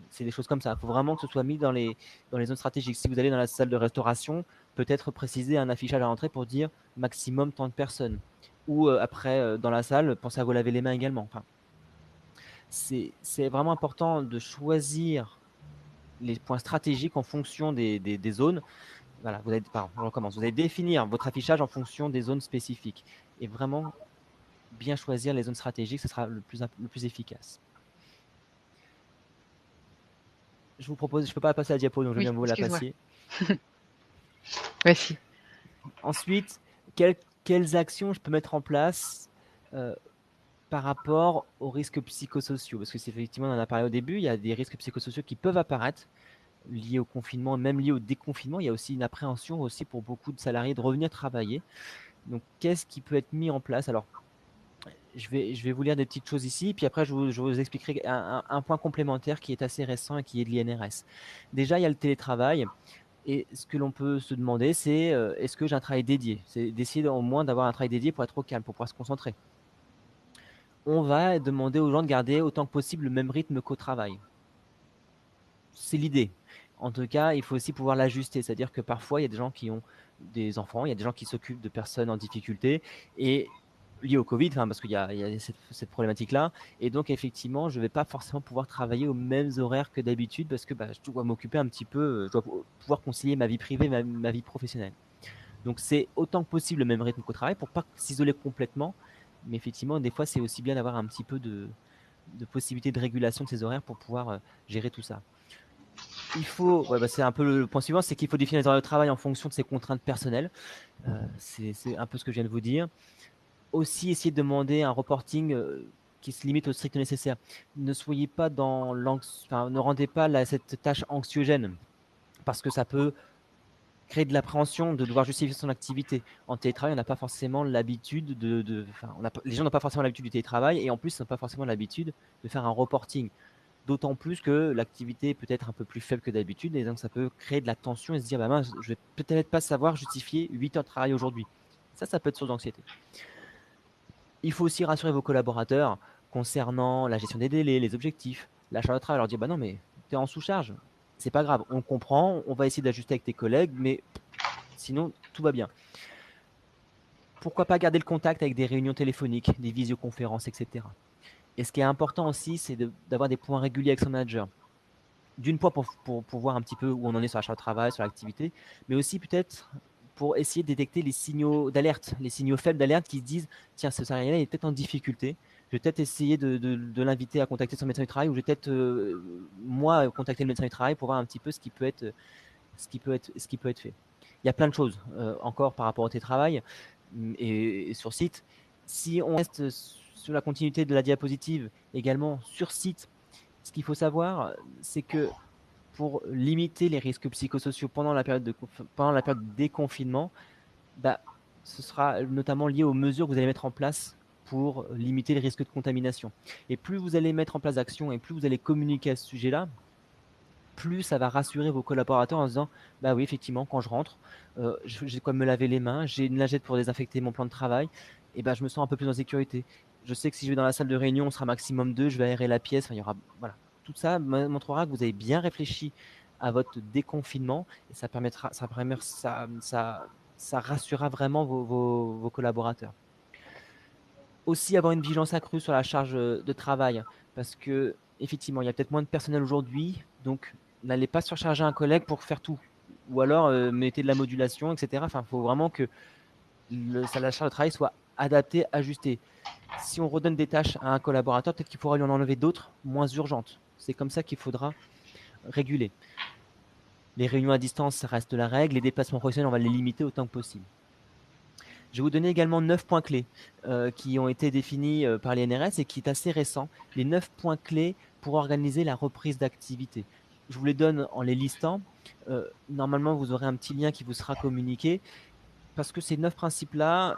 C'est des choses comme ça. Il faut vraiment que ce soit mis dans les zones stratégiques. Si vous allez dans la salle de restauration, peut-être préciser un affichage à l'entrée pour dire maximum tant de personnes. Ou après, dans la salle, pensez à vous laver les mains également. Enfin, c'est vraiment important de choisir les points stratégiques en fonction des zones. Voilà, pardon, je recommence. Vous allez définir votre affichage en fonction des zones spécifiques. Et vraiment bien choisir les zones stratégiques, ce sera le plus efficace. Je vous propose, je ne peux pas passer à la diapo, donc je veux Oui, bien que vous la excuse-moi. passiez. Voici. Ensuite, quelles actions je peux mettre en place par rapport aux risques psychosociaux? Parce que c'est effectivement, on en a parlé au début, il y a des risques psychosociaux qui peuvent apparaître liés au confinement, même liés au déconfinement. Il y a aussi une appréhension aussi pour beaucoup de salariés de revenir travailler. Donc, qu'est-ce qui peut être mis en place? Alors, je vais vous lire des petites choses ici, puis après, je vous expliquerai un point complémentaire qui est assez récent et qui est de l'INRS. Déjà, il y a le télétravail. Et ce que l'on peut se demander, c'est est-ce que j'ai un travail dédié? C'est d'essayer au moins d'avoir un travail dédié pour être au calme, pour pouvoir se concentrer. On va demander aux gens de garder autant que possible le même rythme qu'au travail. C'est l'idée. En tout cas, il faut aussi pouvoir l'ajuster. C'est-à-dire que parfois, il y a des gens qui ont des enfants, il y a des gens qui s'occupent de personnes en difficulté et liées au Covid, parce qu'il y a cette problématique-là. Et donc, effectivement, je ne vais pas forcément pouvoir travailler aux mêmes horaires que d'habitude parce que je dois m'occuper un petit peu, je dois pouvoir concilier ma vie privée, ma vie professionnelle. Donc, c'est autant que possible le même rythme qu'au travail pour pas s'isoler complètement. Mais effectivement, des fois, c'est aussi bien d'avoir un petit peu de possibilité de régulation de ces horaires pour pouvoir gérer tout ça. Il faut, c'est un peu le point suivant, c'est qu'il faut définir les horaires de travail en fonction de ses contraintes personnelles. C'est un peu ce que je viens de vous dire. Aussi, essayer de demander un reporting qui se limite au strict nécessaire. Ne soyez pas ne rendez pas cette tâche anxiogène parce que ça peut créer de l'appréhension de devoir justifier son activité. En télétravail, on n'a pas forcément l'habitude les gens n'ont pas forcément l'habitude du télétravail et en plus, ils n'ont pas forcément l'habitude de faire un reporting. D'autant plus que l'activité peut être un peu plus faible que d'habitude et donc ça peut créer de la tension et se dire mince, je vais peut-être pas savoir justifier 8 heures de travail aujourd'hui. Ça peut être source d'anxiété. Il faut aussi rassurer vos collaborateurs concernant la gestion des délais, les objectifs, la charge de travail. Leur dire non mais tu es en sous-charge, c'est pas grave, on comprend, on va essayer d'ajuster avec tes collègues, mais sinon tout va bien. Pourquoi pas garder le contact avec des réunions téléphoniques, des visioconférences, etc. Et ce qui est important aussi, c'est d'avoir des points réguliers avec son manager. D'une part pour voir un petit peu où on en est sur la charge de travail, sur l'activité, mais aussi peut-être pour essayer de détecter les signaux d'alerte, les signaux faibles d'alerte qui se disent tiens, ce salarié-là est peut-être en difficulté, je vais peut-être essayer de l'inviter à contacter son médecin du travail ou je vais peut-être moi contacter le médecin du travail pour voir un petit peu ce qui peut être fait. Il y a plein de choses encore par rapport au télétravail et sur site. Si on reste sur la continuité de la diapositive également sur site, ce qu'il faut savoir, c'est que pour limiter les risques psychosociaux pendant la période de déconfinement, ce sera notamment lié aux mesures que vous allez mettre en place pour limiter les risques de contamination. Et plus vous allez mettre en place d'actions et plus vous allez communiquer à ce sujet-là, plus ça va rassurer vos collaborateurs en se disant oui, effectivement, quand je rentre, j'ai quoi me laver les mains, j'ai une lingette pour désinfecter mon plan de travail, et je me sens un peu plus en sécurité. Je sais que si je vais dans la salle de réunion, on sera maximum 2, je vais aérer la pièce. Il y aura, voilà. Tout ça montrera que vous avez bien réfléchi à votre déconfinement et ça rassurera vraiment vos collaborateurs. Aussi avoir une vigilance accrue sur la charge de travail parce que effectivement, il y a peut-être moins de personnel aujourd'hui, donc n'allez pas surcharger un collègue pour faire tout. Ou alors mettez de la modulation, etc. Il faut vraiment que la charge de travail soit adaptée, ajustée. Si on redonne des tâches à un collaborateur, peut-être qu'il faudra lui en enlever d'autres moins urgentes. C'est comme ça qu'il faudra réguler. Les réunions à distance, ça reste la règle. Les déplacements professionnels, on va les limiter autant que possible. Je vais vous donner également 9 points clés qui ont été définis par les NRS et qui est assez récent. Les 9 points clés pour organiser la reprise d'activité. Je vous les donne en les listant. Normalement, vous aurez un petit lien qui vous sera communiqué parce que ces 9 principes-là,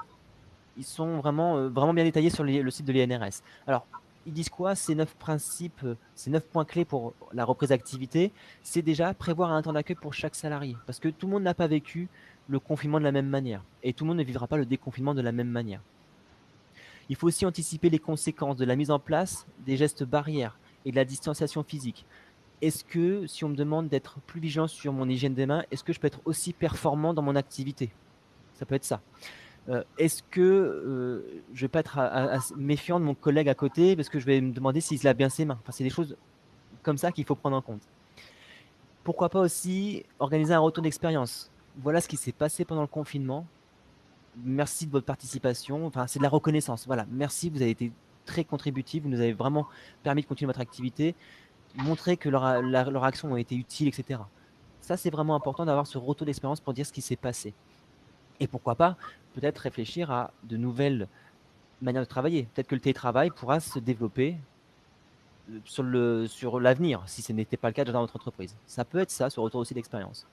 ils sont vraiment bien détaillés sur le site de l'INRS. Alors, ils disent quoi ces 9 principes, ces 9 points clés pour la reprise d'activité? C'est déjà prévoir un temps d'accueil pour chaque salarié parce que tout le monde n'a pas vécu le confinement de la même manière et tout le monde ne vivra pas le déconfinement de la même manière. Il faut aussi anticiper les conséquences de la mise en place des gestes barrières et de la distanciation physique. Est-ce que si on me demande d'être plus vigilant sur mon hygiène des mains, est-ce que je peux être aussi performant dans mon activité? Ça peut être ça. Est-ce que je vais pas être méfiant de mon collègue à côté parce que je vais me demander s'il lave bien ses mains? C'est des choses comme ça qu'il faut prendre en compte. Pourquoi pas aussi organiser un retour d'expérience? Voilà ce qui s'est passé pendant le confinement. Merci de votre participation. C'est de la reconnaissance. Voilà, merci, vous avez été très contributifs, vous nous avez vraiment permis de continuer votre activité, montrer que leur action a été utile, etc. Ça, c'est vraiment important d'avoir ce retour d'expérience pour dire ce qui s'est passé. Et pourquoi pas, peut-être réfléchir à de nouvelles manières de travailler. Peut-être que le télétravail pourra se développer sur l'avenir, si ce n'était pas le cas dans notre entreprise. Ça peut être ça, ce retour aussi d'expérience.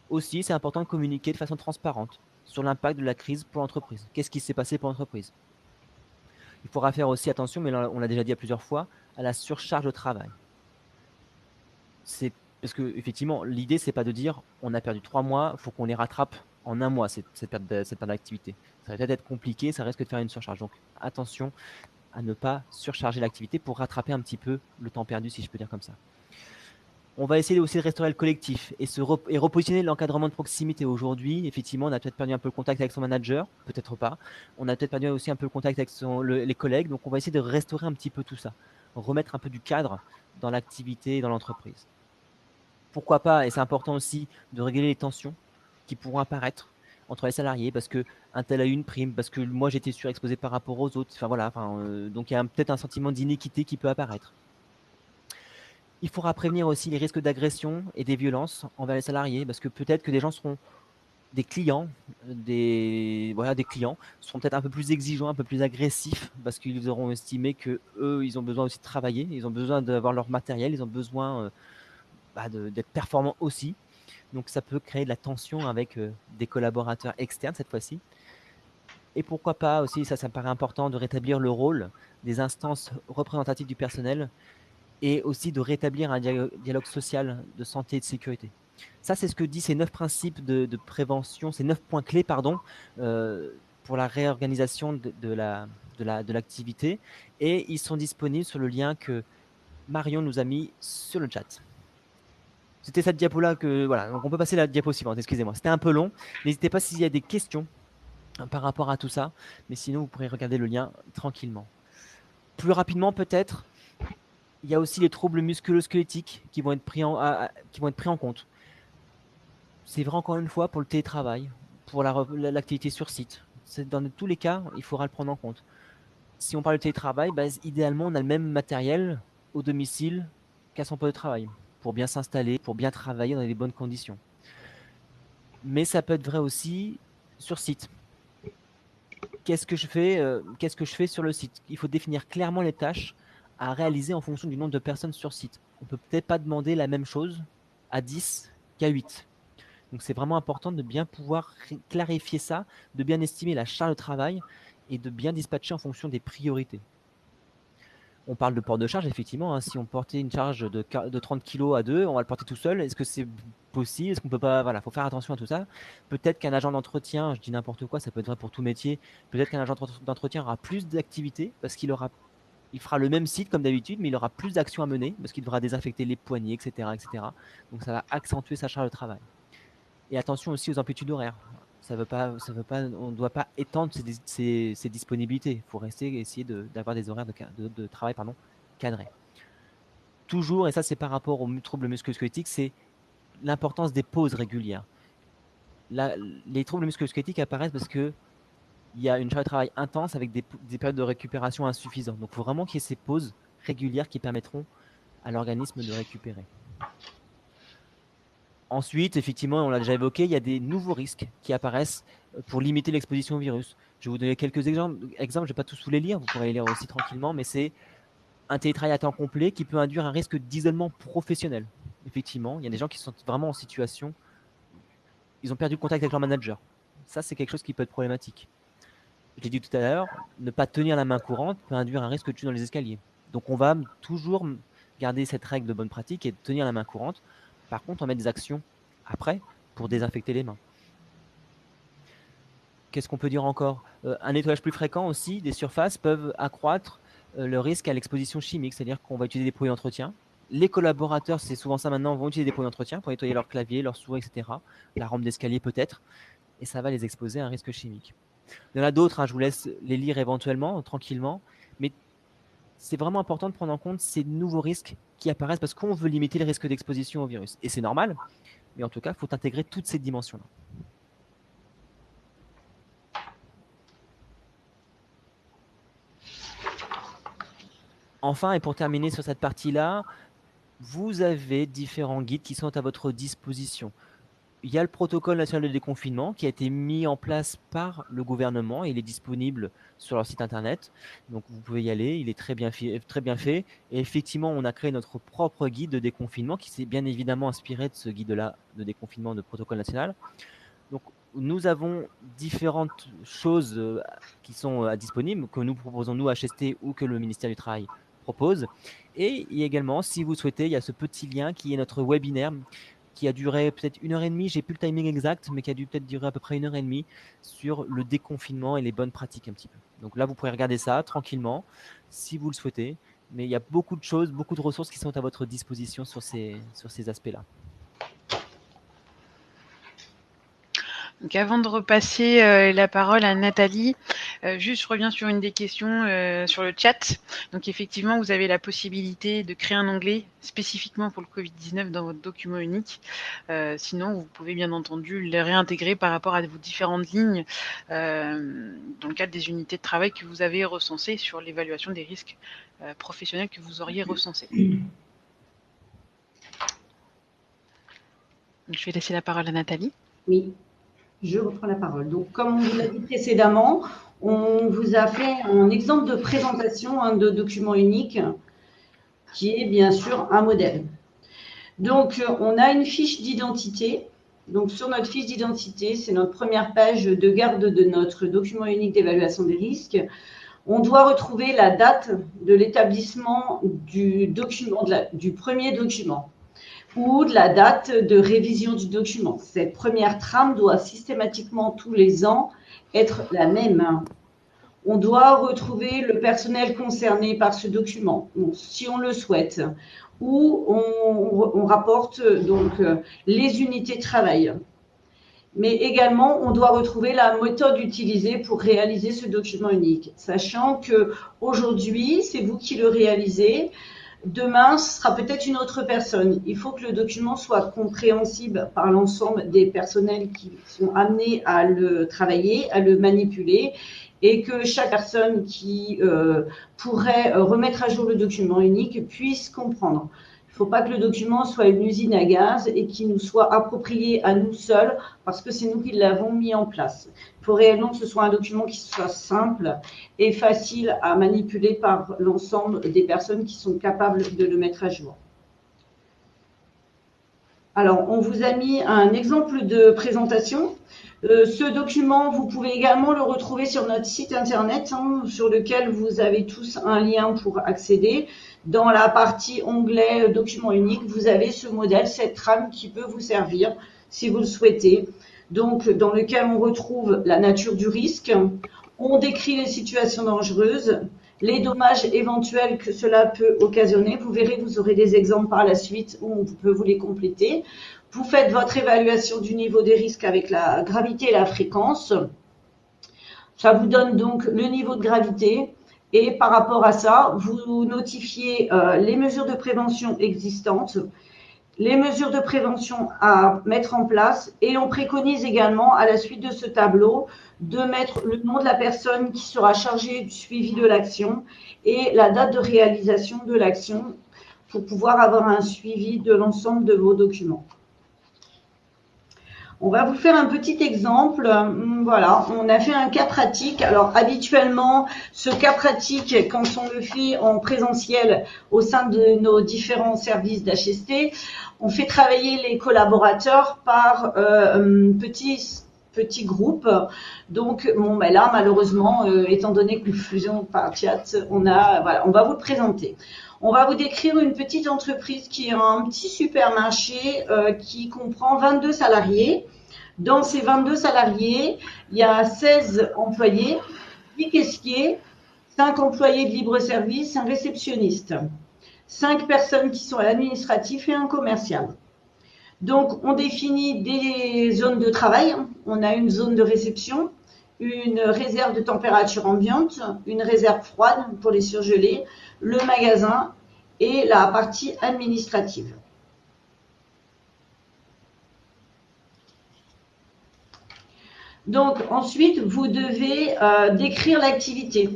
Aussi, c'est important de communiquer de façon transparente sur l'impact de la crise pour l'entreprise. Qu'est-ce qui s'est passé pour l'entreprise? Il faudra faire aussi attention, mais là, on l'a déjà dit à plusieurs fois, à la surcharge de travail. C'est parce que effectivement, l'idée, c'est pas de dire on a perdu 3 mois, il faut qu'on les rattrape en un mois, cette perte d'activité. Ça va peut-être être compliqué, ça risque de faire une surcharge. Donc attention à ne pas surcharger l'activité pour rattraper un petit peu le temps perdu, si je peux dire comme ça. On va essayer aussi de restaurer le collectif et repositionner l'encadrement de proximité. Aujourd'hui, effectivement, on a peut-être perdu un peu le contact avec son manager, peut-être pas. On a peut-être perdu aussi un peu le contact avec les collègues. Donc, on va essayer de restaurer un petit peu tout ça, remettre un peu du cadre dans l'activité et dans l'entreprise. Pourquoi pas, et c'est important aussi, de réguler les tensions qui pourront apparaître entre les salariés parce que un tel a eu une prime, parce que moi j'étais surexposé par rapport aux autres. Enfin voilà, donc il y a peut-être un sentiment d'inéquité qui peut apparaître. Il faudra prévenir aussi les risques d'agression et des violences envers les salariés parce que peut-être que des gens seront des clients, des clients seront peut-être un peu plus exigeants, un peu plus agressifs parce qu'ils auront estimé que eux, ils ont besoin aussi de travailler, ils ont besoin d'avoir leur matériel, ils ont besoin d'être performants aussi. Donc ça peut créer de la tension avec des collaborateurs externes cette fois-ci. Et pourquoi pas aussi, ça me paraît important, de rétablir le rôle des instances représentatives du personnel et aussi de rétablir un dialogue social de santé et de sécurité. Ça, c'est ce que disent ces 9 principes de prévention, ces 9 points clés, pardon, pour la réorganisation de l'activité. Et ils sont disponibles sur le lien que Marion nous a mis sur le chat. C'était cette diapo-là que... Voilà, donc on peut passer à la diapo suivante, excusez-moi. C'était un peu long. N'hésitez pas s'il y a des questions par rapport à tout ça. Mais sinon, vous pourrez regarder le lien tranquillement. Plus rapidement, peut-être, il y a aussi les troubles musculo-squelettiques qui vont être pris en compte. C'est vrai encore une fois pour le télétravail, pour l'activité sur site. Dans tous les cas, il faudra le prendre en compte. Si on parle de télétravail, idéalement, on a le même matériel au domicile qu'à son poste de travail pour bien s'installer, pour bien travailler dans les bonnes conditions. Mais ça peut être vrai aussi sur site. Qu'est-ce que je fais sur le site? Il faut définir clairement les tâches à réaliser en fonction du nombre de personnes sur site. On peut peut-être pas demander la même chose à 10 qu'à 8. Donc c'est vraiment important de bien pouvoir clarifier ça, de bien estimer la charge de travail et de bien dispatcher en fonction des priorités. On parle de port de charge, effectivement. Hein. Si on portait une charge de 30 kg à deux, on va le porter tout seul. Est-ce que c'est possible? Est-ce qu'on peut pas... Voilà, il faut faire attention à tout ça. Peut-être qu'un agent d'entretien, je dis n'importe quoi, ça peut être vrai pour tout métier, peut-être qu'un agent d'entretien aura plus d'activités parce qu'il fera le même site comme d'habitude, mais il aura plus d'actions à mener parce qu'il devra désinfecter les poignées, etc., etc. Donc ça va accentuer sa charge de travail. Et attention aussi aux amplitudes horaires. On ne doit pas étendre ses disponibilités. Il faut essayer d'avoir des horaires de travail cadrés. Toujours, et ça c'est par rapport aux troubles musculo-squelettiques, c'est l'importance des pauses régulières. Les troubles musculo-squelettiques apparaissent parce qu'il y a une charge de travail intense avec des périodes de récupération insuffisantes. Donc il faut vraiment qu'il y ait ces pauses régulières qui permettront à l'organisme de récupérer. Ensuite, effectivement, on l'a déjà évoqué, il y a des nouveaux risques qui apparaissent pour limiter l'exposition au virus. Je vais vous donner quelques exemples. Je ne vais pas tous vous les lire, vous pourrez les lire aussi tranquillement, mais c'est un télétravail à temps complet qui peut induire un risque d'isolement professionnel. Effectivement, il y a des gens qui sont vraiment en situation, ils ont perdu le contact avec leur manager. Ça, c'est quelque chose qui peut être problématique. J'ai dit tout à l'heure, ne pas tenir la main courante peut induire un risque de chute dans les escaliers. Donc on va toujours garder cette règle de bonne pratique et de tenir la main courante. Par contre, on met des actions après pour désinfecter les mains. Qu'est-ce qu'on peut dire encore? Un nettoyage plus fréquent aussi des surfaces peuvent accroître le risque à l'exposition chimique, c'est-à-dire qu'on va utiliser des produits d'entretien. Les collaborateurs, c'est souvent ça maintenant, vont utiliser des produits d'entretien pour nettoyer leur clavier, leur souris, etc. La rampe d'escalier peut-être, et ça va les exposer à un risque chimique. Il y en a d'autres, je vous laisse les lire éventuellement, tranquillement, mais c'est vraiment important de prendre en compte ces nouveaux risques qui apparaissent parce qu'on veut limiter le risque d'exposition au virus. Et c'est normal, mais en tout cas, il faut intégrer toutes ces dimensions-là. Enfin, et pour terminer sur cette partie-là, vous avez différents guides qui sont à votre disposition. Il y a le protocole national de déconfinement qui a été mis en place par le gouvernement. Il est disponible sur leur site internet. Donc vous pouvez y aller. Il est très bien fait. Et effectivement, on a créé notre propre guide de déconfinement qui s'est bien évidemment inspiré de ce guide-là de déconfinement de protocole national. Donc nous avons différentes choses qui sont disponibles, que nous proposons nous HST ou que le ministère du Travail propose. Et également, si vous souhaitez, il y a ce petit lien qui est notre webinaire qui a duré peut-être 1h30, j'ai plus le timing exact, mais qui a dû peut-être durer à peu près 1h30 sur le déconfinement et les bonnes pratiques un petit peu. Donc là, vous pourrez regarder ça tranquillement, si vous le souhaitez. Mais il y a beaucoup de choses, beaucoup de ressources qui sont à votre disposition sur ces aspects-là. Donc avant de repasser la parole à Nathalie, juste je reviens sur une des questions sur le chat. Donc effectivement, vous avez la possibilité de créer un onglet spécifiquement pour le Covid-19 dans votre document unique. Sinon, vous pouvez bien entendu le réintégrer par rapport à vos différentes lignes dans le cadre des unités de travail que vous avez recensées sur l'évaluation des risques professionnels que vous auriez recensés. Donc, je vais laisser la parole à Nathalie. Oui, je reprends la parole. Donc, comme on vous l'a dit précédemment, on vous a fait un exemple de présentation de document unique qui est bien sûr un modèle. Donc, on a une fiche d'identité. Donc, sur notre fiche d'identité, c'est notre première page de garde de notre document unique d'évaluation des risques. On doit retrouver la date de l'établissement du document, du premier document ou de la date de révision du document. Cette première trame doit systématiquement tous les ans être la même. On doit retrouver le personnel concerné par ce document, si on le souhaite, ou on rapporte donc les unités de travail. Mais également, on doit retrouver la méthode utilisée pour réaliser ce document unique, sachant que aujourd'hui, c'est vous qui le réalisez. Demain, ce sera peut-être une autre personne. Il faut que le document soit compréhensible par l'ensemble des personnels qui sont amenés à le travailler, à le manipuler, et que chaque personne qui pourrait remettre à jour le document unique puisse comprendre. Il ne faut pas que le document soit une usine à gaz et qu'il nous soit approprié à nous seuls parce que c'est nous qui l'avons mis en place. Il faut réellement que ce soit un document qui soit simple et facile à manipuler par l'ensemble des personnes qui sont capables de le mettre à jour. Alors, on vous a mis un exemple de présentation. Ce document, vous pouvez également le retrouver sur notre site internet, sur lequel vous avez tous un lien pour accéder. Dans la partie onglet document unique, vous avez ce modèle, cette trame qui peut vous servir si vous le souhaitez. Donc, dans lequel on retrouve la nature du risque, on décrit les situations dangereuses, les dommages éventuels que cela peut occasionner. Vous verrez, vous aurez des exemples par la suite où on peut vous les compléter. Vous faites votre évaluation du niveau des risques avec la gravité et la fréquence. Ça vous donne donc le niveau de gravité. Et par rapport à ça, vous notifiez les mesures de prévention existantes, les mesures de prévention à mettre en place, et on préconise également, à la suite de ce tableau, de mettre le nom de la personne qui sera chargée du suivi de l'action et la date de réalisation de l'action pour pouvoir avoir un suivi de l'ensemble de vos documents. On va vous faire un petit exemple. Voilà, on a fait un cas pratique. Alors, habituellement, ce cas pratique, quand on le fait en présentiel au sein de nos différents services d'HST, on fait travailler les collaborateurs par petits groupes. Donc, bon, ben là, malheureusement, étant donné que nous faisions par chat, on va vous le présenter. On va vous décrire une petite entreprise qui est un petit supermarché qui comprend 22 salariés. Dans ces 22 salariés, il y a 16 employés, 10 caissiers, 5 employés de libre-service, un réceptionniste, 5 personnes qui sont à l'administratif et un commercial. Donc, on définit des zones de travail. On a une zone de réception, une réserve de température ambiante, une réserve froide pour les surgelés, le magasin et la partie administrative. Donc, ensuite, vous devez décrire l'activité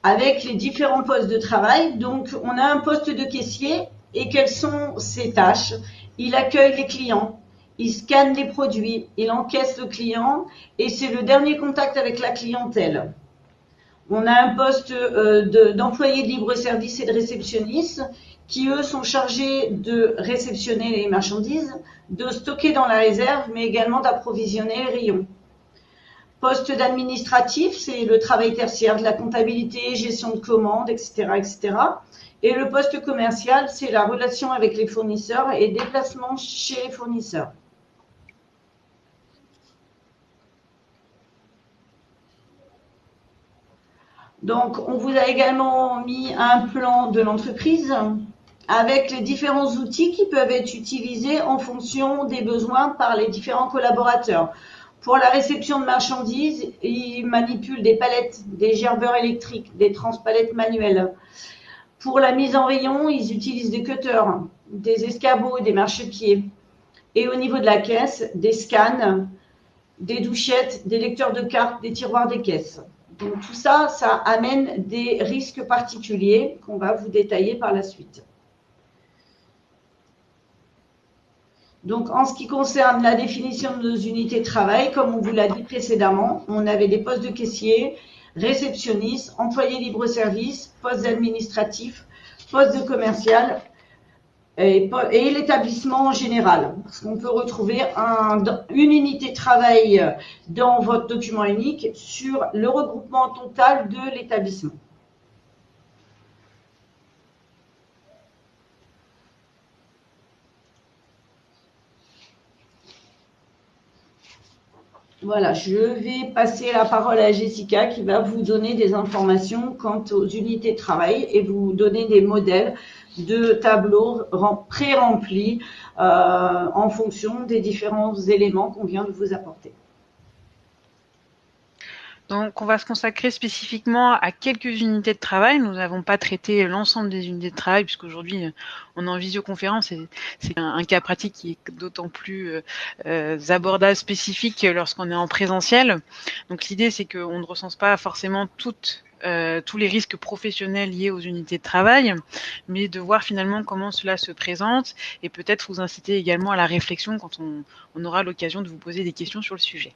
avec les différents postes de travail. Donc, on a un poste de caissier et quelles sont ses tâches? Il accueille les clients, il scanne les produits, il encaisse le client et c'est le dernier contact avec la clientèle. On a un poste d'employé de libre-service et de réceptionniste qui, eux, sont chargés de réceptionner les marchandises, de stocker dans la réserve, mais également d'approvisionner les rayons. Poste d'administratif, c'est le travail tertiaire de la comptabilité, gestion de commandes, etc., etc. Et le poste commercial, c'est la relation avec les fournisseurs et déplacement chez les fournisseurs. Donc, on vous a également mis un plan de l'entreprise avec les différents outils qui peuvent être utilisés en fonction des besoins par les différents collaborateurs. Pour la réception de marchandises, ils manipulent des palettes, des gerbeurs électriques, des transpalettes manuelles. Pour la mise en rayon, ils utilisent des cutters, des escabeaux, des marchepieds. Et au niveau de la caisse, des scans, des douchettes, des lecteurs de cartes, des tiroirs des caisses. Donc tout ça, ça amène des risques particuliers qu'on va vous détailler par la suite. Donc en ce qui concerne la définition de nos unités de travail, comme on vous l'a dit précédemment, on avait des postes de caissier, réceptionnistes, employés libre-service, postes administratifs, postes de commercial et l'établissement en général. Parce qu'on peut retrouver une unité de travail dans votre document unique sur le regroupement total de l'établissement. Voilà, je vais passer la parole à Jessica qui va vous donner des informations quant aux unités de travail et vous donner des modèles de tableaux pré-remplis en fonction des différents éléments qu'on vient de vous apporter. Donc, on va se consacrer spécifiquement à quelques unités de travail. Nous n'avons pas traité l'ensemble des unités de travail, puisqu'aujourd'hui, on est en visioconférence et c'est un cas pratique qui est d'autant plus abordable, spécifique lorsqu'on est en présentiel. Donc, l'idée, c'est qu'on ne recense pas forcément tous les risques professionnels liés aux unités de travail, mais de voir finalement comment cela se présente et peut-être vous inciter également à la réflexion quand on aura l'occasion de vous poser des questions sur le sujet.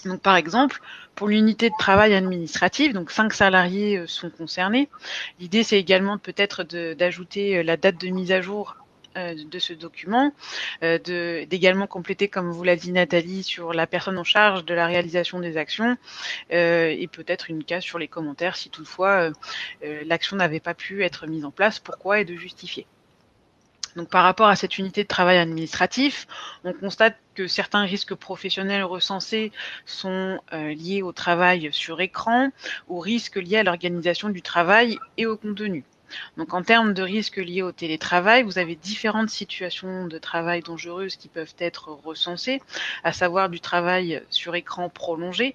Donc, par exemple, pour l'unité de travail administrative, donc 5 salariés sont concernés. L'idée, c'est également peut-être d'ajouter la date de mise à jour de ce document, d'également compléter, comme vous l'a dit Nathalie, sur la personne en charge de la réalisation des actions et peut-être une case sur les commentaires si toutefois l'action n'avait pas pu être mise en place, pourquoi et de justifier. Donc, par rapport à cette unité de travail administratif, on constate que certains risques professionnels recensés sont liés au travail sur écran, aux risques liés à l'organisation du travail et au contenu. Donc, en termes de risques liés au télétravail, vous avez différentes situations de travail dangereuses qui peuvent être recensées, à savoir du travail sur écran prolongé,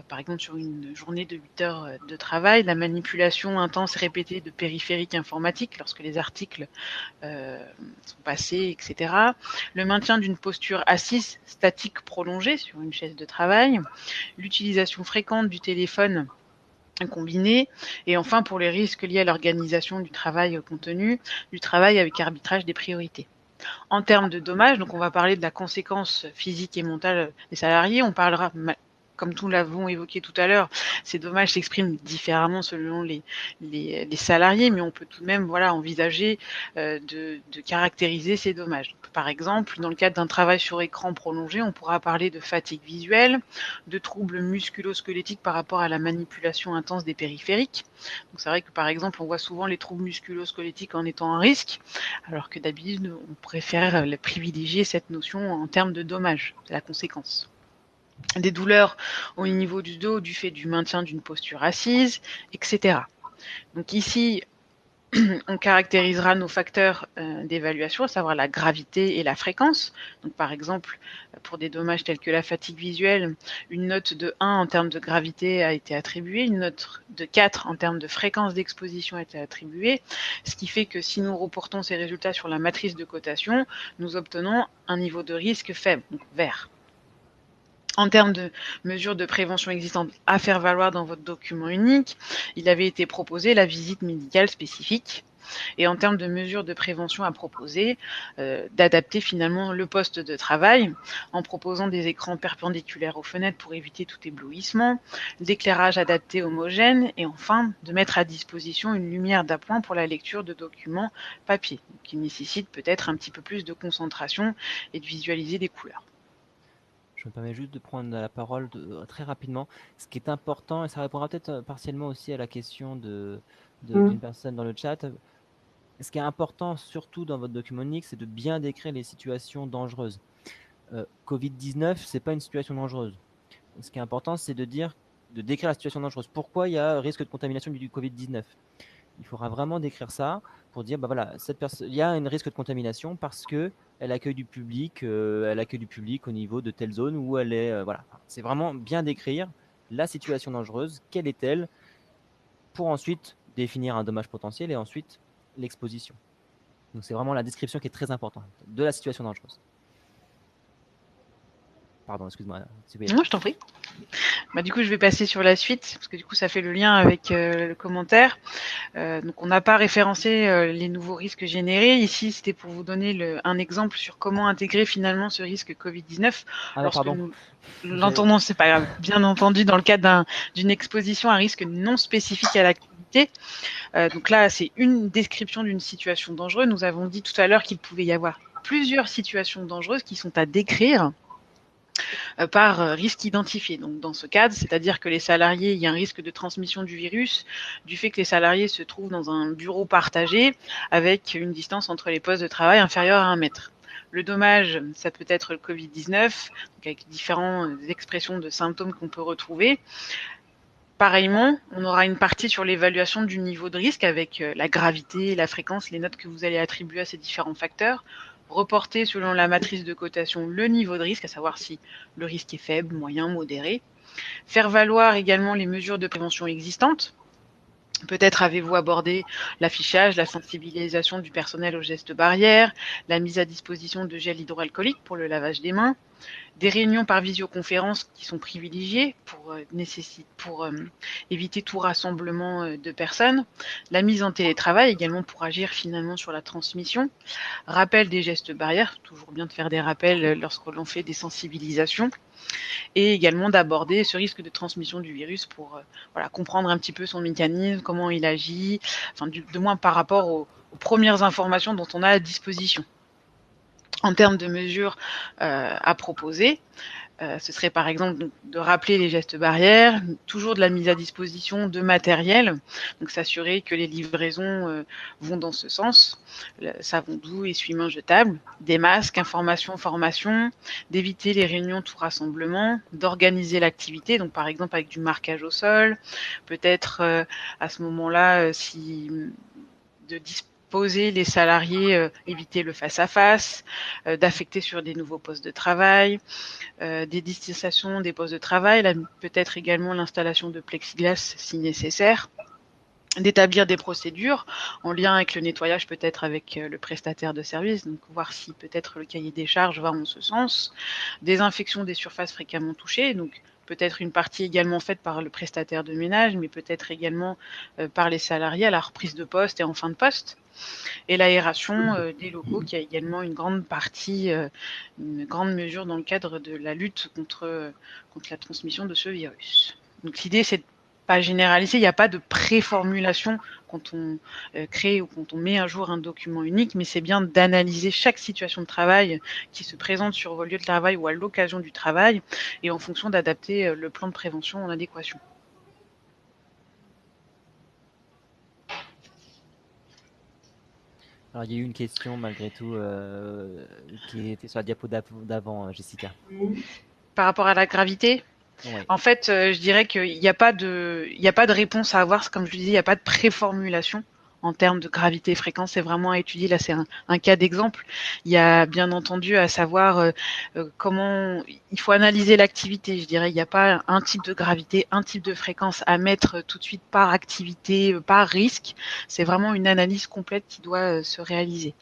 par exemple sur une journée de 8 heures de travail, la manipulation intense répétée de périphériques informatiques lorsque les articles sont passés, etc. Le maintien d'une posture assise statique prolongée sur une chaise de travail, l'utilisation fréquente du téléphone combiné, et enfin pour les risques liés à l'organisation du travail contenu, du travail avec arbitrage des priorités. En termes de dommages, donc on va parler de la conséquence physique et mentale des salariés, on parlera, comme nous l'avons évoqué tout à l'heure, ces dommages s'expriment différemment selon les salariés, mais on peut tout de même envisager de caractériser ces dommages. Par exemple, dans le cadre d'un travail sur écran prolongé, on pourra parler de fatigue visuelle, de troubles musculo-squelettiques par rapport à la manipulation intense des périphériques. Donc c'est vrai que par exemple, on voit souvent les troubles musculo-squelettiques en étant un risque, alors que d'habitude, on préfère privilégier cette notion en termes de dommages, c'est la conséquence. Des douleurs au niveau du dos du fait du maintien d'une posture assise, etc. Donc ici, on caractérisera nos facteurs d'évaluation, à savoir la gravité et la fréquence. Donc par exemple, pour des dommages tels que la fatigue visuelle, une note de 1 en termes de gravité a été attribuée, une note de 4 en termes de fréquence d'exposition a été attribuée, ce qui fait que si nous reportons ces résultats sur la matrice de cotation, nous obtenons un niveau de risque faible, donc vert. En termes de mesures de prévention existantes à faire valoir dans votre document unique, il avait été proposé la visite médicale spécifique. Et en termes de mesures de prévention à proposer, d'adapter finalement le poste de travail en proposant des écrans perpendiculaires aux fenêtres pour éviter tout éblouissement, l'éclairage adapté homogène et enfin de mettre à disposition une lumière d'appoint pour la lecture de documents papier, qui nécessite peut-être un petit peu plus de concentration et de visualiser des couleurs. Je me permets juste de prendre la parole très rapidement. Ce qui est important, et ça répondra peut-être partiellement aussi à la question d'une personne dans le chat, ce qui est important surtout dans votre document unique, c'est de bien décrire les situations dangereuses. Covid-19, ce n'est pas une situation dangereuse. Ce qui est important, c'est de dire de décrire la situation dangereuse. Pourquoi il y a risque de contamination du Covid-19 ? Il faudra vraiment décrire ça pour dire, voilà, cette personne, il y a un risque de contamination parce que elle accueille du public au niveau de telle zone où elle est, voilà. C'est vraiment bien décrire la situation dangereuse, quelle est-elle, pour ensuite définir un dommage potentiel et ensuite l'exposition. Donc c'est vraiment la description qui est très importante de la situation dangereuse. Pardon, excuse-moi. Non, je t'en prie. Du coup, je vais passer sur la suite, parce que du coup, ça fait le lien avec le commentaire. Donc, on n'a pas référencé les nouveaux risques générés. Ici, c'était pour vous donner un exemple sur comment intégrer finalement ce risque Covid-19 lorsque nous l'entendons, c'est pas grave, bien entendu, dans le cadre d'une exposition à un risque non spécifique à l'activité. Donc là, c'est une description d'une situation dangereuse. Nous avons dit tout à l'heure qu'il pouvait y avoir plusieurs situations dangereuses qui sont à décrire par risque identifié. Donc dans ce cadre, c'est-à-dire que les salariés, il y a un risque de transmission du virus du fait que les salariés se trouvent dans un bureau partagé avec une distance entre les postes de travail inférieure à 1 mètre. Le dommage, ça peut être le Covid-19, donc avec différentes expressions de symptômes qu'on peut retrouver. Pareillement, on aura une partie sur l'évaluation du niveau de risque avec la gravité, la fréquence, les notes que vous allez attribuer à ces différents facteurs. Reporter selon la matrice de cotation le niveau de risque, à savoir si le risque est faible, moyen, modéré. Faire valoir également les mesures de prévention existantes. Peut-être avez-vous abordé l'affichage, la sensibilisation du personnel aux gestes barrières, la mise à disposition de gel hydroalcoolique pour le lavage des mains, des réunions par visioconférence qui sont privilégiées pour éviter tout rassemblement de personnes, la mise en télétravail également pour agir finalement sur la transmission, rappel des gestes barrières, toujours bien de faire des rappels lorsque l'on fait des sensibilisations, et également d'aborder ce risque de transmission du virus pour comprendre un petit peu son mécanisme, comment il agit, enfin de moins par rapport aux premières informations dont on a à disposition. En termes de mesures à proposer, ce serait par exemple de rappeler les gestes barrières, toujours de la mise à disposition de matériel, donc s'assurer que les livraisons vont dans ce sens, le savon doux, essuie-mains jetables, des masques, information, formation, d'éviter les réunions tout rassemblement, d'organiser l'activité, donc par exemple avec du marquage au sol, peut-être à ce moment-là de disposer les salariés, éviter le face-à-face, d'affecter sur des nouveaux postes de travail, des distanciations des postes de travail, peut-être également l'installation de plexiglas si nécessaire, d'établir des procédures en lien avec le nettoyage, peut-être avec le prestataire de service, donc voir si peut-être le cahier des charges va en ce sens, désinfection des surfaces fréquemment touchées, donc peut-être une partie également faite par le prestataire de ménage, mais peut-être également par les salariés à la reprise de poste et en fin de poste. Et l'aération des locaux, qui a également une grande partie, une grande mesure dans le cadre de la lutte contre la transmission de ce virus. Donc l'idée, c'est de pas généraliser, il n'y a pas de préformulation quand on crée ou quand on met à jour un document unique, mais c'est bien d'analyser chaque situation de travail qui se présente sur vos lieux de travail ou à l'occasion du travail, et en fonction d'adapter le plan de prévention en adéquation. Alors, il y a eu une question malgré tout qui était sur la diapo d'avant, Jessica. Par rapport à la gravité ? Ouais. En fait, je dirais qu'il n'y a pas de réponse à avoir. Comme je le disais, il n'y a pas de préformulation en termes de gravité et fréquence. C'est vraiment à étudier. Là, c'est un cas d'exemple. Il y a bien entendu à savoir comment il faut analyser l'activité. Je dirais, il n'y a pas un type de gravité, un type de fréquence à mettre tout de suite par activité, par risque. C'est vraiment une analyse complète qui doit se réaliser.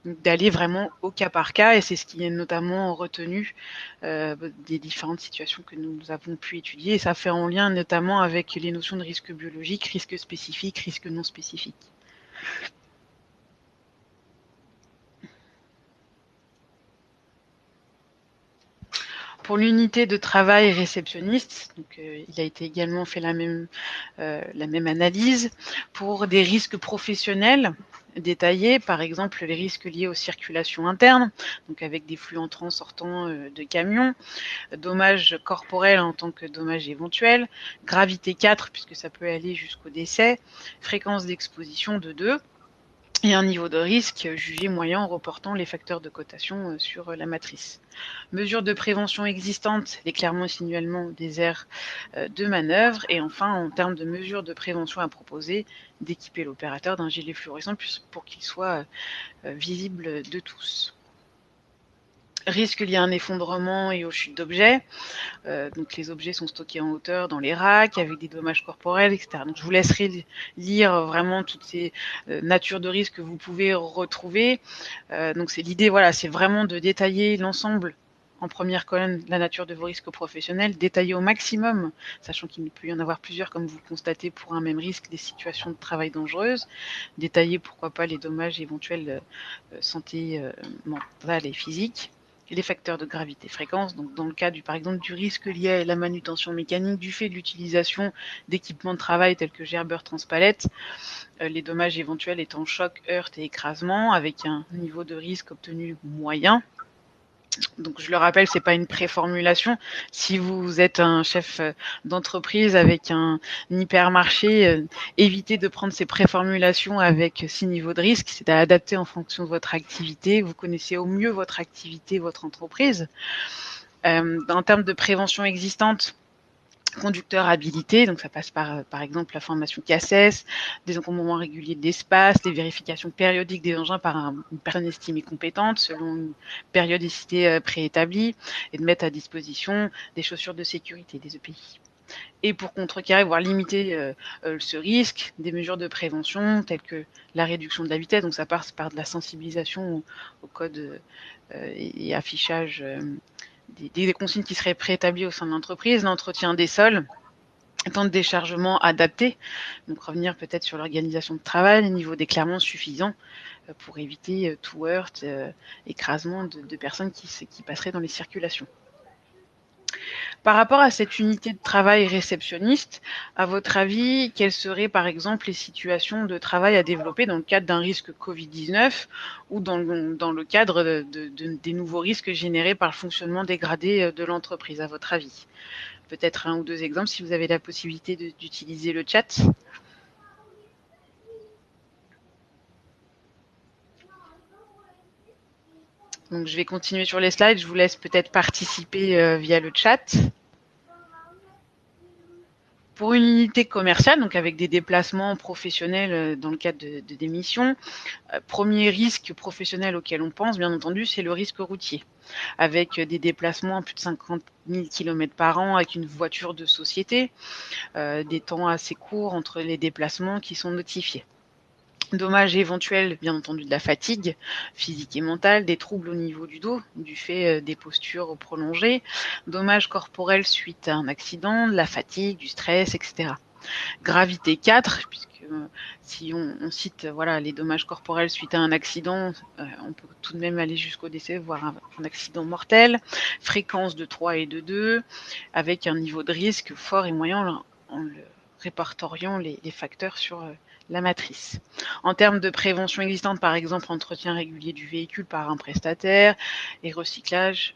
Donc, d'aller vraiment au cas par cas, et c'est ce qui est notamment retenu des différentes situations que nous avons pu étudier, et ça fait en lien notamment avec les notions de risque biologique, risque spécifique, risque non spécifique. Pour l'unité de travail réceptionniste, donc, il a été également fait la même analyse. Pour des risques professionnels détaillés, par exemple les risques liés aux circulations internes, donc avec des flux entrants sortants de camions, dommages corporels en tant que dommages éventuels, gravité 4 puisque ça peut aller jusqu'au décès, fréquence d'exposition de 2. et un niveau de risque jugé moyen en reportant les facteurs de cotation sur la matrice. Mesures de prévention existantes, l'éclairement signellement des aires de manœuvre, et enfin, en termes de mesures de prévention à proposer, d'équiper l'opérateur d'un gilet fluorescent pour qu'il soit visible de tous. Risque lié à un effondrement et aux chutes d'objets. Donc les objets sont stockés en hauteur dans les racks avec des dommages corporels, etc. Donc je vous laisserai lire vraiment toutes ces natures de risques que vous pouvez retrouver. Donc c'est l'idée, voilà, c'est vraiment de détailler l'ensemble en première colonne la nature de vos risques professionnels, détailler au maximum, sachant qu'il peut y en avoir plusieurs comme vous le constatez pour un même risque, des situations de travail dangereuses, détailler pourquoi pas les dommages éventuels santé mentale et physique, les facteurs de gravité fréquence, donc dans le cas par exemple du risque lié à la manutention mécanique du fait de l'utilisation d'équipements de travail tels que gerbeurs transpalettes, les dommages éventuels étant choc, heurte et écrasement avec un niveau de risque obtenu moyen. Donc je le rappelle, c'est pas une préformulation. Si vous êtes un chef d'entreprise avec un hypermarché, évitez de prendre ces préformulations avec 6 niveaux de risque. C'est à adapter en fonction de votre activité. Vous connaissez au mieux votre activité, votre entreprise. En termes de prévention existante, conducteurs habilités, donc ça passe par exemple la formation CACES, des encombrements réguliers de l'espace, les vérifications périodiques des engins par une personne estimée compétente selon une périodicité préétablie, et de mettre à disposition des chaussures de sécurité, des EPI. Et pour contrecarrer, voire limiter ce risque, des mesures de prévention telles que la réduction de la vitesse, donc ça passe par de la sensibilisation au code et affichage des consignes qui seraient préétablies au sein de l'entreprise, l'entretien des sols, temps de déchargement adapté, donc revenir peut-être sur l'organisation de travail, les niveaux d'éclairement suffisants pour éviter tout heurt, écrasement de personnes qui passeraient dans les circulations. Par rapport à cette unité de travail réceptionniste, à votre avis, quelles seraient par exemple les situations de travail à développer dans le cadre d'un risque Covid-19 ou dans le cadre des nouveaux risques générés par le fonctionnement dégradé de l'entreprise, à votre avis? Peut-être un ou deux exemples si vous avez la possibilité d'utiliser le chat. Donc je vais continuer sur les slides, je vous laisse peut-être participer via le chat. Pour une unité commerciale, donc avec des déplacements professionnels dans le cadre des missions, premier risque professionnel auquel on pense, bien entendu, c'est le risque routier, avec des déplacements à plus de 50 000 km par an avec une voiture de société, des temps assez courts entre les déplacements qui sont notifiés. Dommages éventuels, bien entendu, de la fatigue physique et mentale, des troubles au niveau du dos, du fait des postures prolongées, dommages corporels suite à un accident, de la fatigue, du stress, etc. Gravité 4, puisque si on cite voilà, les dommages corporels suite à un accident, on peut tout de même aller jusqu'au décès, voire un accident mortel. Fréquence de 3 et de 2, avec un niveau de risque fort et moyen en le répertoriant les facteurs sur la matrice. En termes de prévention existante, par exemple, entretien régulier du véhicule par un prestataire et recyclage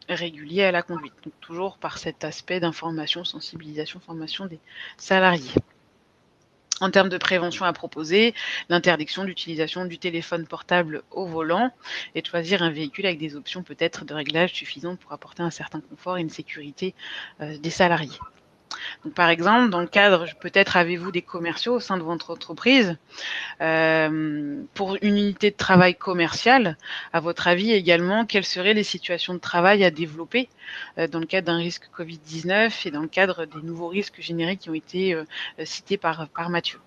régulier à la conduite. Donc toujours par cet aspect d'information, sensibilisation, formation des salariés. En termes de prévention à proposer, l'interdiction d'utilisation du téléphone portable au volant et de choisir un véhicule avec des options peut-être de réglage suffisantes pour apporter un certain confort et une sécurité des salariés. Donc, par exemple, dans le cadre, peut-être avez-vous des commerciaux au sein de votre entreprise pour une unité de travail commerciale. À votre avis également, quelles seraient les situations de travail à développer dans le cadre d'un risque Covid-19 et dans le cadre des nouveaux risques générés qui ont été cités par Mathieu?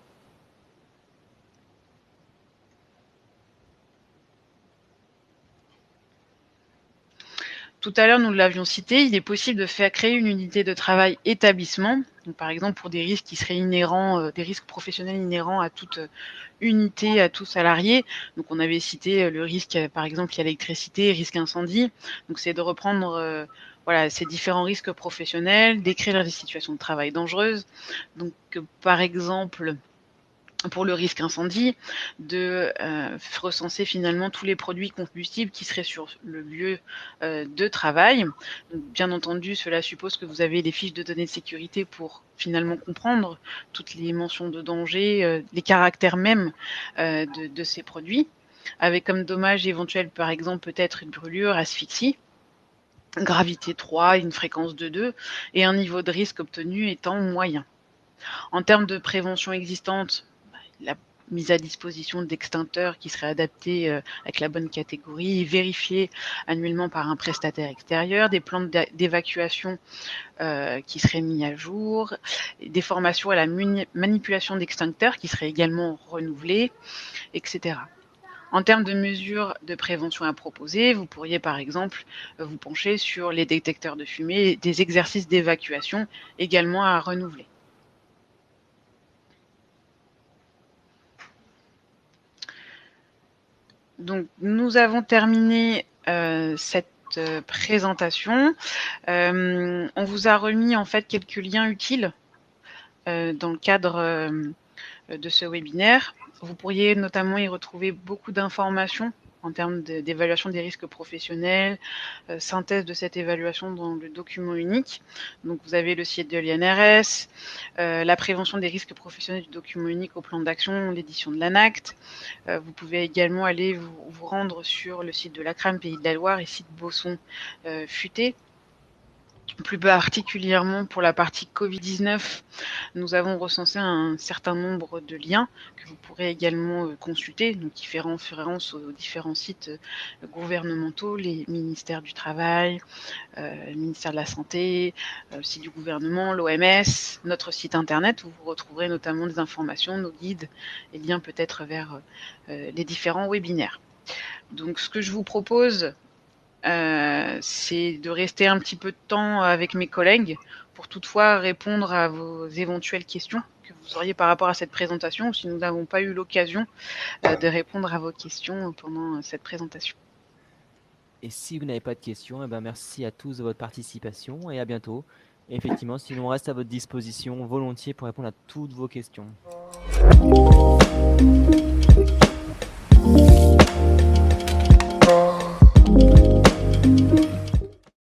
Tout à l'heure, nous l'avions cité, il est possible de faire créer une unité de travail établissement, donc par exemple pour des risques qui seraient inhérents, des risques professionnels inhérents à toute unité, à tout salarié. Donc on avait cité le risque, par exemple, lié à l'électricité, risque incendie. Donc c'est de reprendre voilà, ces différents risques professionnels, décrire les situations de travail dangereuses. Donc par exemple, pour le risque incendie, de recenser finalement tous les produits combustibles qui seraient sur le lieu de travail. Donc, bien entendu, cela suppose que vous avez les fiches de données de sécurité pour finalement comprendre toutes les mentions de danger, les caractères même de ces produits, avec comme dommage éventuel par exemple peut-être une brûlure, asphyxie, gravité 3, une fréquence de 2 et un niveau de risque obtenu étant moyen. En termes de prévention existante, la mise à disposition d'extincteurs qui seraient adaptés avec la bonne catégorie, vérifiés annuellement par un prestataire extérieur, des plans d'évacuation qui seraient mis à jour, des formations à la manipulation d'extincteurs qui seraient également renouvelées, etc. En termes de mesures de prévention à proposer, vous pourriez par exemple vous pencher sur les détecteurs de fumée et des exercices d'évacuation également à renouveler. Donc, nous avons terminé cette présentation. On vous a remis en fait quelques liens utiles dans le cadre de ce webinaire. Vous pourriez notamment y retrouver beaucoup d'informations en termes d'évaluation des risques professionnels, synthèse de cette évaluation dans le document unique. Donc vous avez le site de l'INRS, la prévention des risques professionnels du document unique au plan d'action, l'édition de l'ANACT. Vous pouvez également aller vous rendre sur le site de l'ACRAM Pays de la Loire et site Bosson Futé. Plus particulièrement pour la partie Covid-19, nous avons recensé un certain nombre de liens que vous pourrez également consulter, donc qui fait référence aux différents sites gouvernementaux, les ministères du Travail, le ministère de la Santé, le site du gouvernement, l'OMS, notre site internet où vous retrouverez notamment des informations, nos guides et liens peut-être vers les différents webinaires. Donc ce que je vous propose, c'est de rester un petit peu de temps avec mes collègues pour toutefois répondre à vos éventuelles questions que vous auriez par rapport à cette présentation, ou si nous n'avons pas eu l'occasion de répondre à vos questions pendant cette présentation. Et si vous n'avez pas de questions, eh ben merci à tous de votre participation et à bientôt. Et effectivement, sinon on reste à votre disposition volontiers pour répondre à toutes vos questions.